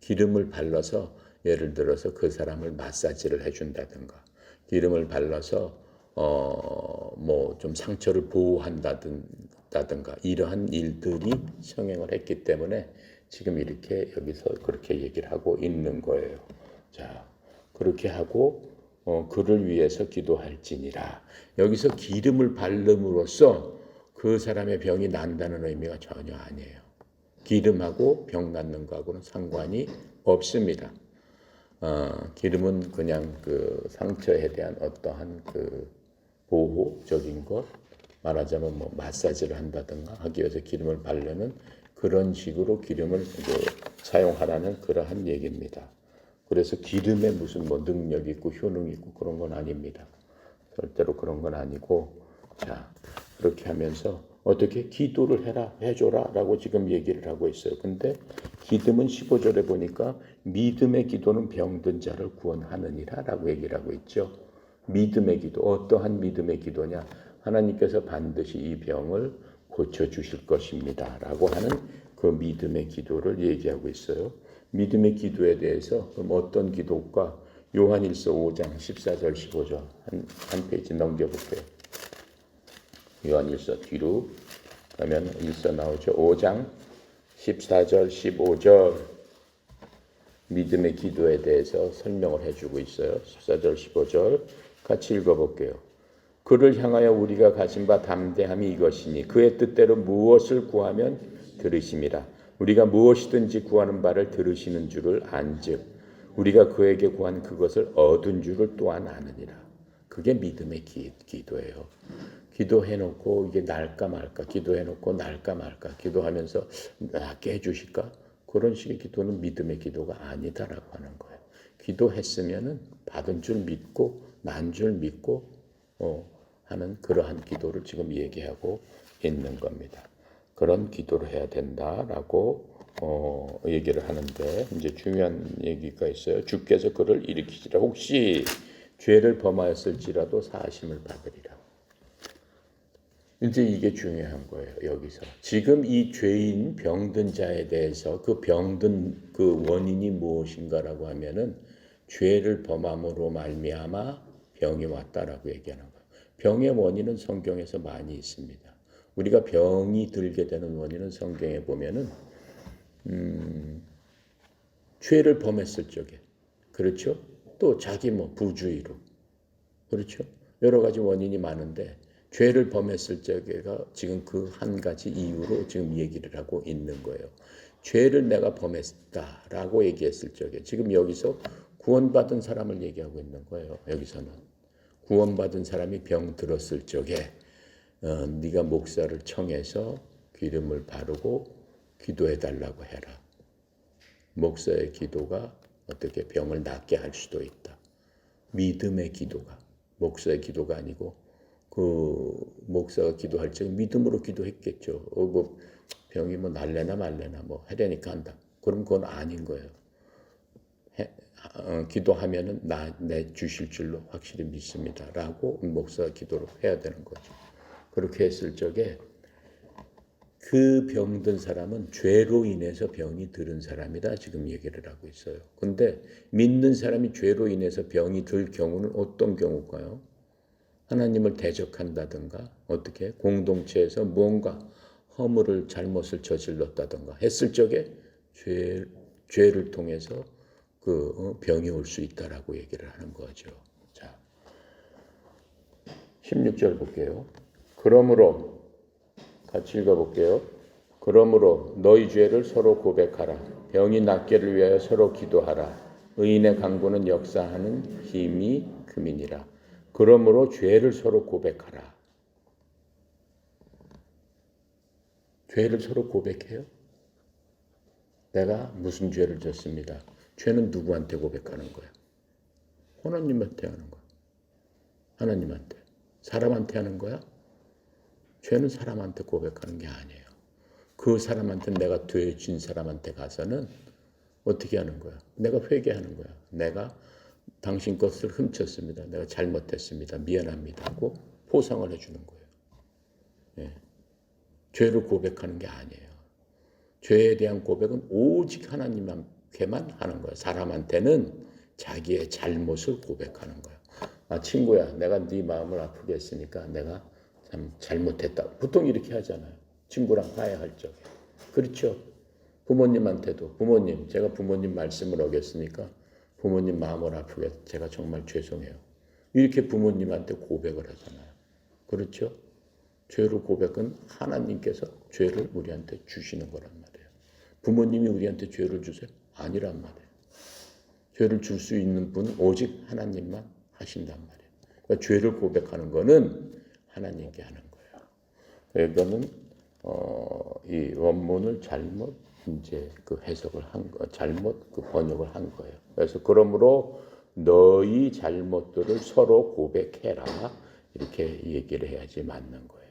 기름을 발라서 예를 들어서 그 사람을 마사지를 해준다든가, 기름을 발라서 뭐 좀 상처를 보호한다든가 이러한 일들이 성행을 했기 때문에 지금 이렇게 여기서 그렇게 얘기를 하고 있는 거예요. 자, 그렇게 하고 그를 위해서 기도할지니라. 여기서 기름을 바름으로써 그 사람의 병이 난다는 의미가 전혀 아니에요. 기름하고 병 낫는 거하고는 상관이 없습니다. 기름은 그냥 그 상처에 대한 어떠한 그 보호적인 것, 말하자면 뭐 마사지를 한다든가 하기 위해서 기름을 바르는 그런 식으로 기름을 사용하라는 그러한 얘기입니다. 그래서 기름에 무슨 뭐 능력 있고 효능 있고 그런 건 아닙니다. 절대로 그런 건 아니고, 자, 그렇게 하면서 어떻게 기도를 해줘라 라고 지금 얘기를 하고 있어요. 근데 기름은 15절에 보니까 믿음의 기도는 병든 자를 구원하느니라 라고 얘기를 하고 있죠. 믿음의 기도, 어떠한 믿음의 기도냐? 하나님께서 반드시 이 병을 고쳐주실 것입니다 라고 하는 그 믿음의 기도를 얘기하고 있어요. 믿음의 기도에 대해서 그럼 어떤 기도일까? 요한일서 5장 14절 15절 한 페이지 넘겨볼게요. 요한일서 뒤로 가면 일서 나오죠. 5장 14절 15절 믿음의 기도에 대해서 설명을 해주고 있어요. 14절 15절 같이 읽어볼게요. 그를 향하여 우리가 가진 바 담대함이 이것이니 그의 뜻대로 무엇을 구하면 들으심이라. 우리가 무엇이든지 구하는 바를 들으시는 줄을 안즉 우리가 그에게 구한 그것을 얻은 줄을 또한 아느니라. 그게 믿음의 기도예요. 기도해놓고 이게 날까 말까, 기도해놓고 날까 말까, 기도하면서 낫게 해주실까? 그런 식의 기도는 믿음의 기도가 아니다라고 하는 거예요. 기도했으면은 받은 줄 믿고 난 줄 믿고 하는 그러한 기도를 지금 얘기하고 있는 겁니다. 그런 기도를 해야 된다라고 얘기를 하는데 이제 중요한 얘기가 있어요. 주께서 그를 일으키시라. 혹시 죄를 범하였을지라도 사하심을 받으리라. 이제 이게 중요한 거예요. 여기서 지금 이 죄인 병든 자에 대해서 그 병든 그 원인이 무엇인가라고 하면은 죄를 범함으로 말미암아 병이 왔다라고 얘기하는 거예요. 병의 원인은 성경에서 많이 있습니다. 우리가 병이 들게 되는 원인은 성경에 보면은 죄를 범했을 적에, 그렇죠? 또 자기 뭐 부주의로, 그렇죠? 여러 가지 원인이 많은데 죄를 범했을 적에가 지금 그 한 가지 이유로 지금 얘기를 하고 있는 거예요. 죄를 내가 범했다라고 얘기했을 적에 지금 여기서 구원받은 사람을 얘기하고 있는 거예요. 여기서는 구원받은 사람이 병 들었을 적에 네가 목사를 청해서 기름을 바르고 기도해 달라고 해라. 목사의 기도가 어떻게 병을 낫게 할 수도 있다. 믿음의 기도가, 목사의 기도가 아니고 그 목사가 기도할 적에 믿음으로 기도했겠죠. 뭐 병이 뭐 날래나 말래나 뭐 하려니까 한다. 그럼 그건 아닌 거예요. 기도하면은 내 주실 줄로 확실히 믿습니다라고 목사가 기도를 해야 되는 거죠. 그렇게 했을 적에 그 병든 사람은 죄로 인해서 병이 들은 사람이다 지금 얘기를 하고 있어요. 근데 믿는 사람이 죄로 인해서 병이 들 경우는 어떤 경우일까요? 하나님을 대적한다든가 어떻게 공동체에서 무언가 허물을 잘못을 저질렀다든가 했을 적에 죄를 통해서 그 병이 올 수 있다라고 얘기를 하는 거죠. 자, 16절 볼게요. 그러므로 같이 읽어볼게요. 그러므로 너희 죄를 서로 고백하라. 병이 낫기를 위하여 서로 기도하라. 의인의 간구는 역사하는 힘이 큼이니라. 그러므로 죄를 서로 고백하라. 죄를 서로 고백해요? 내가 무슨 죄를 졌습니다. 죄는 누구한테 고백하는 거야? 하나님한테 하는 거야. 하나님한테. 사람한테 하는 거야? 죄는 사람한테 고백하는 게 아니에요. 그 사람한테 내가 죄 진 사람한테 가서는 어떻게 하는 거야? 내가 회개하는 거야. 내가 당신 것을 훔쳤습니다. 내가 잘못했습니다. 미안합니다. 하고 포상을 해주는 거예요. 예. 죄를 고백하는 게 아니에요. 죄에 대한 고백은 오직 하나님께만 하는 거예요. 사람한테는 자기의 잘못을 고백하는 거예요. 아, 친구야, 내가 네 마음을 아프게 했으니까 내가 참 잘못했다. 보통 이렇게 하잖아요. 친구랑 화해할 적에. 그렇죠? 부모님한테도 부모님, 제가 부모님 말씀을 어겼으니까 부모님 마음을 아프게 제가 정말 죄송해요. 이렇게 부모님한테 고백을 하잖아요. 그렇죠? 죄를 고백은 하나님께서 죄를 우리한테 주시는 거란 말이에요. 부모님이 우리한테 죄를 주세요? 아니란 말이에요. 죄를 줄 수 있는 분은 오직 하나님만 하신단 말이에요. 그러니까 죄를 고백하는 거는 하나님께 하는 거예요. 이거는 이 원문을 잘못 이제 그 해석을 한 거, 잘못 그 번역을 한 거예요. 그래서 그러므로 너희 잘못들을 서로 고백해라 이렇게 얘기를 해야지 맞는 거예요.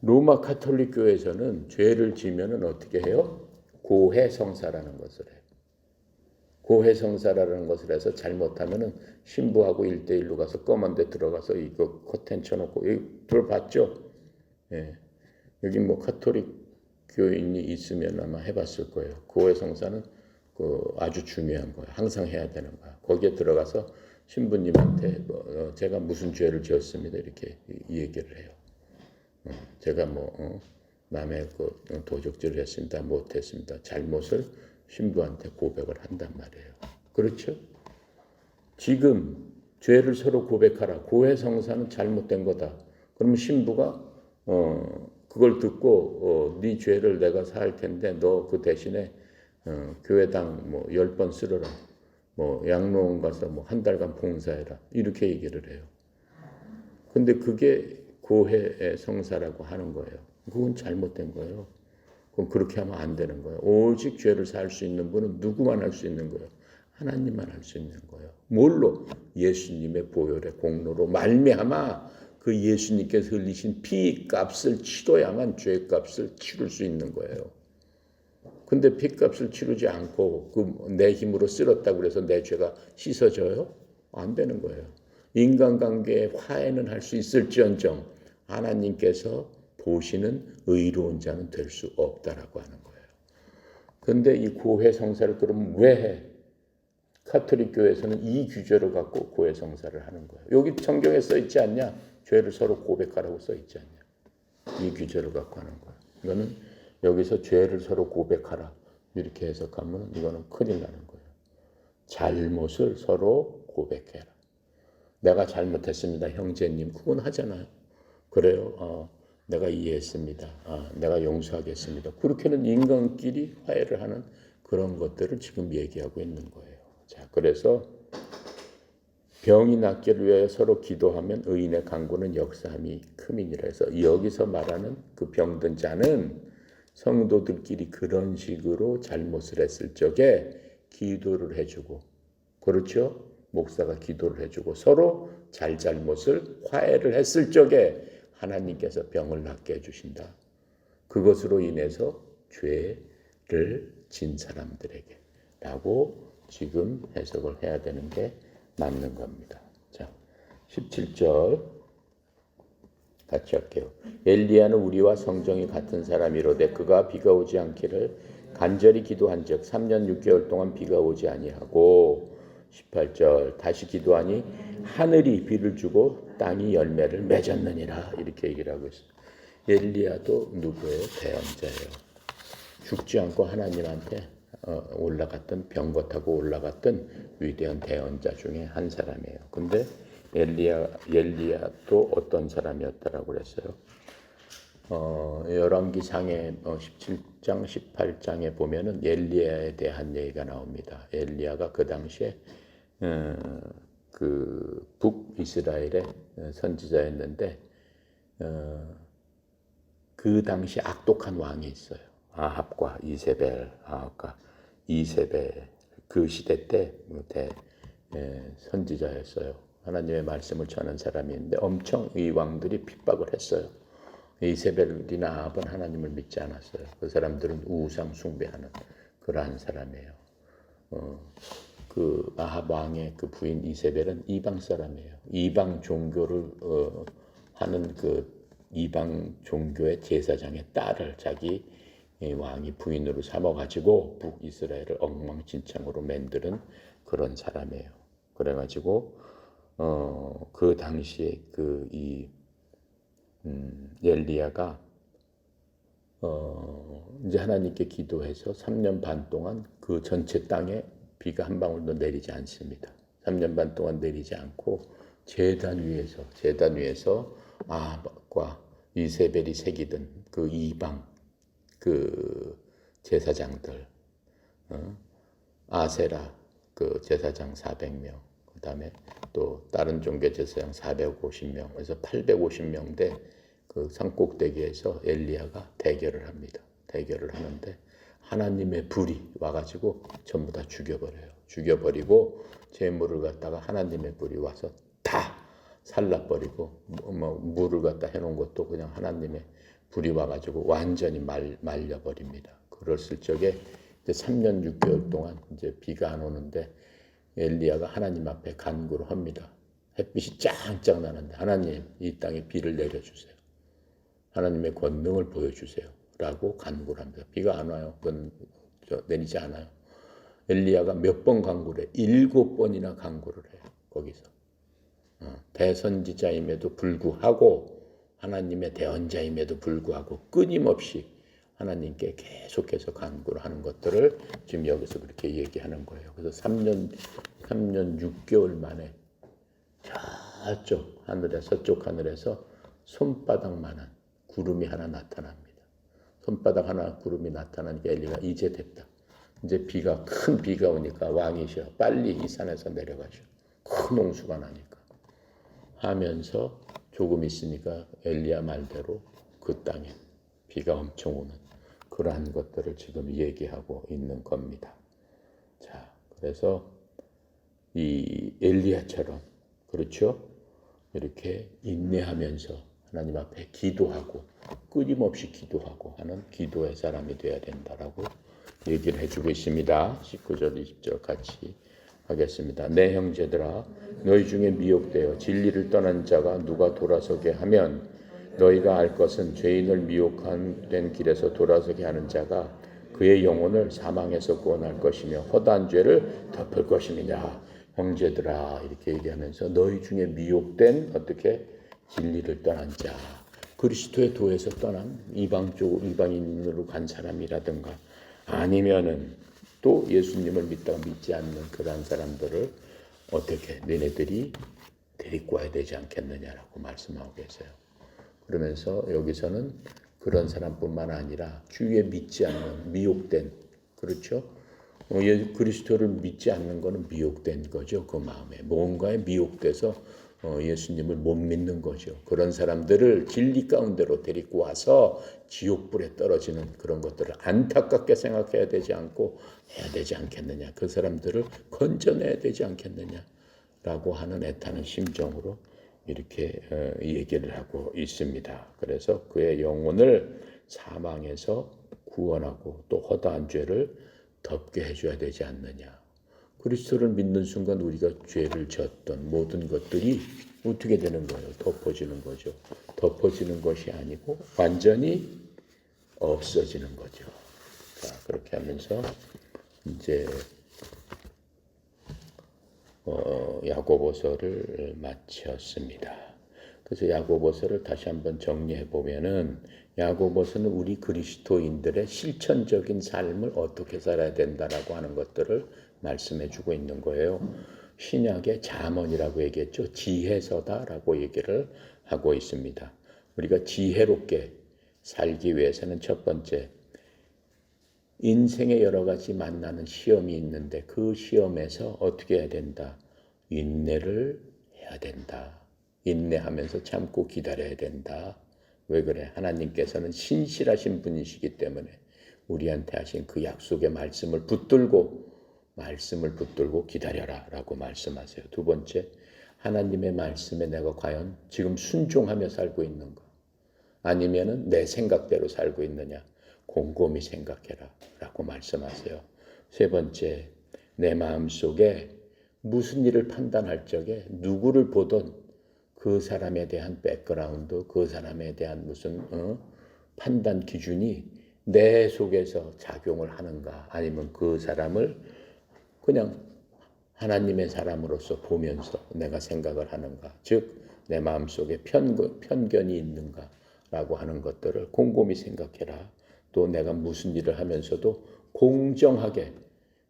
로마 가톨릭 교회에서는 죄를 지면은 어떻게 해요? 고해성사라는 것을 해요. 고해성사라는 것을 해서 잘못하면은 신부하고 1대1로 가서 검은 데 들어가서 이거 커튼 쳐놓고 여기 들어봤죠? 예. 여기 뭐 가톨릭 교인이 있으면 아마 해봤을 거예요. 고해성사는 아주 중요한 거예요. 항상 해야 되는 거야. 거기에 들어가서 신부님한테 제가 무슨 죄를 지었습니다. 이렇게 얘기를 해요. 제가 남의 도적질을 했습니다. 못했습니다. 잘못을 신부한테 고백을 한단 말이에요. 그렇죠? 지금 죄를 서로 고백하라. 고해성사는 잘못된 거다. 그러면 신부가 그걸 듣고 네 죄를 내가 사할 텐데 너 그 대신에 교회당 10번 쓸어라. 양로원 가서 한 달간 봉사해라. 이렇게 얘기를 해요. 근데 그게 고해 성사라고 하는 거예요. 그건 잘못된 거예요. 그럼 그렇게 하면 안 되는 거예요. 오직 죄를 살 수 있는 분은 누구만 할 수 있는 거예요? 하나님만 할 수 있는 거예요. 뭘로? 예수님의 보혈의 공로로 말미암아 그 예수님께서 흘리신 피값을 치러야만 죄값을 치를 수 있는 거예요. 근데 피값을 치르지 않고 내 힘으로 쓸었다고 해서 내 죄가 씻어져요? 안 되는 거예요. 인간관계에 화해는 할 수 있을지언정 하나님께서 보시는 의로운 자는 될 수 없다라고 하는 거예요. 그런데 이 고해성사를 그럼 왜 해? 가톨릭 교회에서는 이 규제를 갖고 고해성사를 하는 거예요. 여기 성경에 써 있지 않냐? 죄를 서로 고백하라고 써 있지 않냐? 이 규제를 갖고 하는 거예요. 이거는 여기서 죄를 서로 고백하라 이렇게 해석하면 이거는 큰일 나는 거예요. 잘못을 서로 고백해라. 내가 잘못했습니다, 형제님. 그건 하잖아요. 그래요. 내가 이해했습니다. 내가 용서하겠습니다. 그렇게는 인간끼리 화해를 하는 그런 것들을 지금 얘기하고 있는 거예요. 자, 그래서 병이 낫기를 위하여 서로 기도하면 의인의 간구는 역사함이 큼이니라 해서 여기서 말하는 그 병든 자는 성도들끼리 그런 식으로 잘못을 했을 적에 기도를 해주고 그렇죠? 목사가 기도를 해주고 서로 잘못을 화해를 했을 적에 하나님께서 병을 낫게 해주신다. 그것으로 인해서 죄를 진 사람들에게 라고 지금 해석을 해야 되는 게 맞는 겁니다. 자, 17절 같이 할게요. 엘리야는 우리와 성정이 같은 사람이로되 그가 비가 오지 않기를 간절히 기도한즉 3년 6개월 동안 비가 오지 아니하고 18절 다시 기도하니 하늘이 비를 주고 땅이 열매를 맺었느니라 이렇게 얘기를 하고 있어요. 엘리야도 누구예요? 대언자예요. 죽지 않고 하나님한테 올라갔던 병거 타고 올라갔던 위대한 대언자 중에 한 사람이에요. 근데 엘리야도 어떤 사람이었다라고 그랬어요? 열왕기상의 17장, 18장에 보면은 엘리야에 대한 얘기가 나옵니다. 엘리야가 그 당시에 그 북이스라엘의 선지자였는데 그 당시 악독한 왕이 있어요. 아합과 이세벨 그 시대 때 선지자였어요. 하나님의 말씀을 전한 사람인데 엄청 이 왕들이 핍박을 했어요. 이세벨이나 아합은 하나님을 믿지 않았어요. 그 사람들은 우상 숭배하는 그러한 사람이에요. 그 아합 왕의 그 부인 이세벨은 이방 사람이에요. 이방 종교를 하는 그 이방 종교의 제사장의 딸을 자기 왕이 부인으로 삼아가지고 북이스라엘을 엉망진창으로 만드는 그런 사람이에요. 그래가지고 그 당시에 엘리야가 이제 하나님께 기도해서 3년 반 동안 그 전체 땅에 비가 한 방울도 내리지 않습니다. 3년 반 동안 내리지 않고 제단 위에서 아합과 이세벨이 새기던 그 이방 그 제사장들, 아세라 그 제사장 400명, 그 다음에 또 다른 종교 제사장 450명, 그래서 850명 대 그 산꼭대기에서 엘리야가 대결을 합니다. 대결을 하는데 하나님의 불이 와가지고 전부 다 죽여버리고 재물을 갖다가 하나님의 불이 와서 다 살라버리고 물을 갖다 해놓은 것도 그냥 하나님의 불이 와가지고 완전히 말려버립니다. 그랬을 적에 이제 3년 6개월 동안 이제 비가 안 오는데 엘리야가 하나님 앞에 간구를 합니다. 햇빛이 짱짱 나는데 하나님 이 땅에 비를 내려주세요. 하나님의 권능을 보여주세요. 라고 간구를 합니다. 비가 안 와요. 내리지 않아요. 엘리야가 몇 번 간구를 해? 7번이나 간구를 해요. 거기서. 대선지자임에도 불구하고 하나님의 대언자임에도 불구하고 끊임없이 하나님께 계속해서 간구를 하는 것들을 지금 여기서 그렇게 얘기하는 거예요. 그래서 3년 6개월 만에 저쪽 하늘에 서쪽 하늘에서 손바닥만한 구름이 하나 나타납니다. 손바닥 하나 구름이 나타나니까 엘리가 이제 됐다. 이제 큰 비가 오니까 왕이셔. 빨리 이 산에서 내려가셔. 큰 홍수가 나니까. 하면서 조금 있으니까 엘리야 말대로 그 땅에 비가 엄청 오는 그러한 것들을 지금 얘기하고 있는 겁니다. 자, 그래서 이 엘리야처럼 그렇죠? 이렇게 인내하면서 하나님 앞에 기도하고 끊임없이 기도하고 하는 기도의 사람이 되어야 된다라고 얘기를 해주고 있습니다. 19절 20절 같이 하겠습니다. 내 형제들아 너희 중에 미혹되어 진리를 떠난 자가 누가 돌아서게 하면 너희가 알 것은 죄인을 미혹된 길에서 돌아서게 하는 자가 그의 영혼을 사망에서 구원할 것이며 허다한 죄를 덮을 것임이냐. 형제들아 이렇게 얘기하면서 너희 중에 미혹된 어떻게 진리를 떠난 자, 그리스도의 도에서 떠난 이방인으로 간 사람이라든가 아니면은 또 예수님을 믿다가 믿지 않는 그러한 사람들을 어떻게 너네들이 데리고 와야 되지 않겠느냐라고 말씀하고 계세요. 그러면서 여기서는 그런 사람뿐만 아니라 주위에 믿지 않는 미혹된 그렇죠? 그리스도를 믿지 않는 것은 미혹된 거죠. 그 마음에 뭔가에 미혹돼서 예수님을 못 믿는 거죠. 그런 사람들을 진리 가운데로 데리고 와서 지옥불에 떨어지는 그런 것들을 안타깝게 생각해야 되지 않고 해야 되지 않겠느냐. 그 사람들을 건져내야 되지 않겠느냐라고 하는 애타는 심정으로 이렇게 얘기를 하고 있습니다. 그래서 그의 영혼을 사망에서 구원하고 또 허다한 죄를 덮게 해줘야 되지 않느냐. 그리스도를 믿는 순간 우리가 죄를 졌던 모든 것들이 어떻게 되는 거예요? 덮어지는 거죠. 덮어지는 것이 아니고 완전히 없어지는 거죠. 자, 그렇게 하면서 이제 야고보서를 마쳤습니다. 그래서 야고보서를 다시 한번 정리해 보면은 야고보서는 우리 그리스도인들의 실천적인 삶을 어떻게 살아야 된다라고 하는 것들을 말씀해 주고 있는 거예요. 신약의 잠언이라고 얘기했죠. 지혜서다라고 얘기를 하고 있습니다. 우리가 지혜롭게 살기 위해서는 첫 번째, 인생에 여러 가지 만나는 시험이 있는데 그 시험에서 어떻게 해야 된다? 인내를 해야 된다. 인내하면서 참고 기다려야 된다. 왜 그래? 하나님께서는 신실하신 분이시기 때문에 우리한테 하신 그 약속의 말씀을 붙들고 기다려라 라고 말씀하세요. 두 번째, 하나님의 말씀에 내가 과연 지금 순종하며 살고 있는가? 아니면은 내 생각대로 살고 있느냐? 곰곰이 생각해라 라고 말씀하세요. 세 번째, 내 마음속에 무슨 일을 판단할 적에 누구를 보던 그 사람에 대한 백그라운드, 그 사람에 대한 무슨 판단 기준이 내 속에서 작용을 하는가, 아니면 그 사람을 그냥 하나님의 사람으로서 보면서 내가 생각을 하는가, 즉 내 마음속에 편견이 있는가라고 하는 것들을 곰곰이 생각해라. 또 내가 무슨 일을 하면서도 공정하게,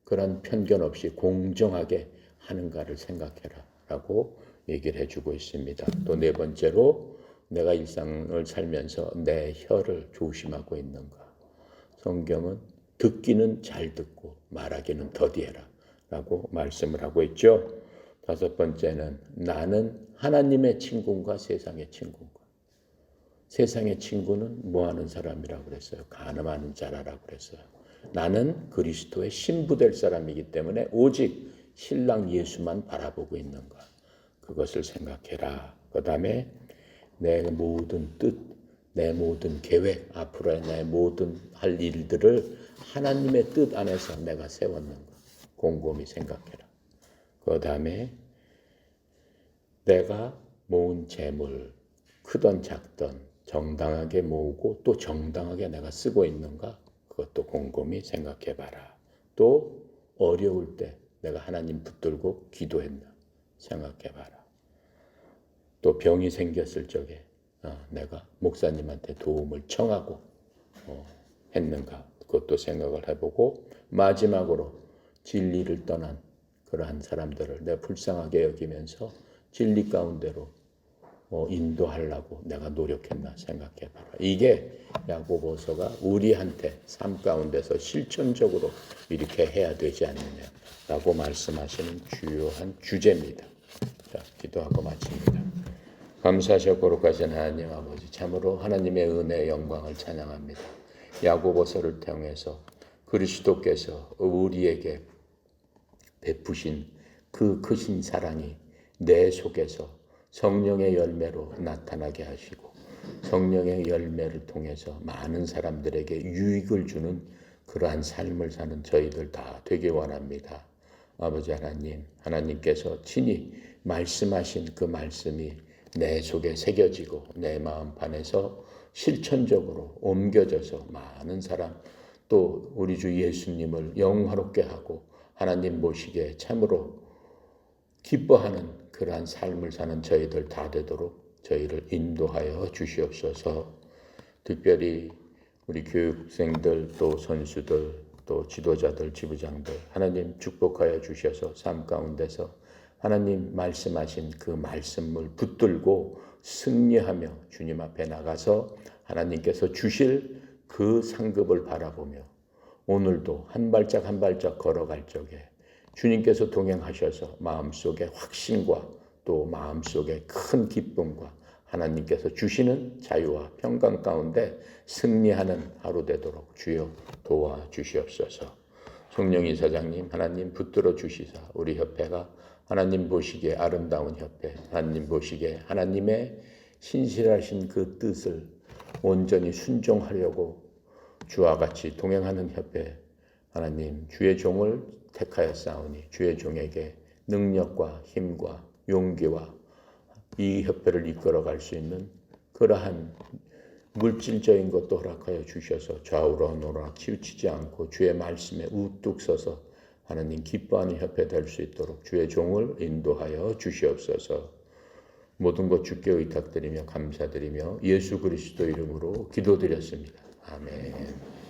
그런 편견 없이 공정하게 하는가를 생각해라 라고 얘기를 해주고 있습니다. 또 네 번째로, 내가 일상을 살면서 내 혀를 조심하고 있는가. 성경은 듣기는 잘 듣고 말하기는 더디해라 라고 말씀을 하고 있죠. 다섯 번째는, 나는 하나님의 친구인가 세상의 친구인가. 세상의 친구는 뭐하는 사람이라고 그랬어요? 간음하는 자라라고 그랬어요. 나는 그리스도의 신부 될 사람이기 때문에 오직 신랑 예수만 바라보고 있는가. 그것을 생각해라. 그 다음에 내 모든 뜻, 내 모든 계획, 앞으로의 내 모든 할 일들을 하나님의 뜻 안에서 내가 세웠는가. 곰곰이 생각해라. 그 다음에 내가 모은 재물, 크던 작던 정당하게 모으고 또 정당하게 내가 쓰고 있는가? 그것도 곰곰이 생각해봐라. 또 어려울 때 내가 하나님 붙들고 기도했나? 생각해봐라. 또 병이 생겼을 적에 내가 목사님한테 도움을 청하고 했는가? 그것도 생각을 해보고, 마지막으로 진리를 떠난 그러한 사람들을 내가 불쌍하게 여기면서 진리 가운데로 인도하려고 내가 노력했나 생각해봐라. 이게 야고보서가 우리한테 삶 가운데서 실천적으로 이렇게 해야 되지 않느냐라고 말씀하시는 주요한 주제입니다. 자, 기도하고 마칩니다. 감사하시고 거룩하신 하나님 아버지, 참으로 하나님의 은혜의 영광을 찬양합니다. 야고보서를 통해서 그리스도께서 우리에게 베푸신 그 크신 사랑이 내 속에서 성령의 열매로 나타나게 하시고, 성령의 열매를 통해서 많은 사람들에게 유익을 주는 그러한 삶을 사는 저희들 다 되길 원합니다. 아버지 하나님, 하나님께서 친히 말씀하신 그 말씀이 내 속에 새겨지고 내 마음판에서 실천적으로 옮겨져서 많은 사람, 또 우리 주 예수님을 영화롭게 하고 하나님 모시기에 참으로 기뻐하는 그러한 삶을 사는 저희들 다 되도록 저희를 인도하여 주시옵소서. 특별히 우리 교육생들, 또 선수들, 또 지도자들, 지부장들 하나님 축복하여 주셔서 삶 가운데서 하나님 말씀하신 그 말씀을 붙들고 승리하며 주님 앞에 나가서 하나님께서 주실 그 상급을 바라보며 오늘도 한 발짝 한 발짝 걸어갈 적에 주님께서 동행하셔서 마음속에 확신과 또 마음속에 큰 기쁨과 하나님께서 주시는 자유와 평강 가운데 승리하는 하루 되도록 주여 도와주시옵소서. 성령 이사장님, 하나님 붙들어 주시사 우리 협회가 하나님 보시기에 아름다운 협회, 하나님 보시기에 하나님의 신실하신 그 뜻을 온전히 순종하려고 주와 같이 동행하는 협회, 하나님 주의 종을 택하였사오니 주의 종에게 능력과 힘과 용기와 이 협회를 이끌어갈 수 있는 그러한 물질적인 것도 허락하여 주셔서 좌우로 노라 치우치지 않고 주의 말씀에 우뚝 서서 하나님 기뻐하는 협회 될 수 있도록 주의 종을 인도하여 주시옵소서. 모든 것 주께 의탁드리며 감사드리며 예수 그리스도 이름으로 기도드렸습니다. 아멘.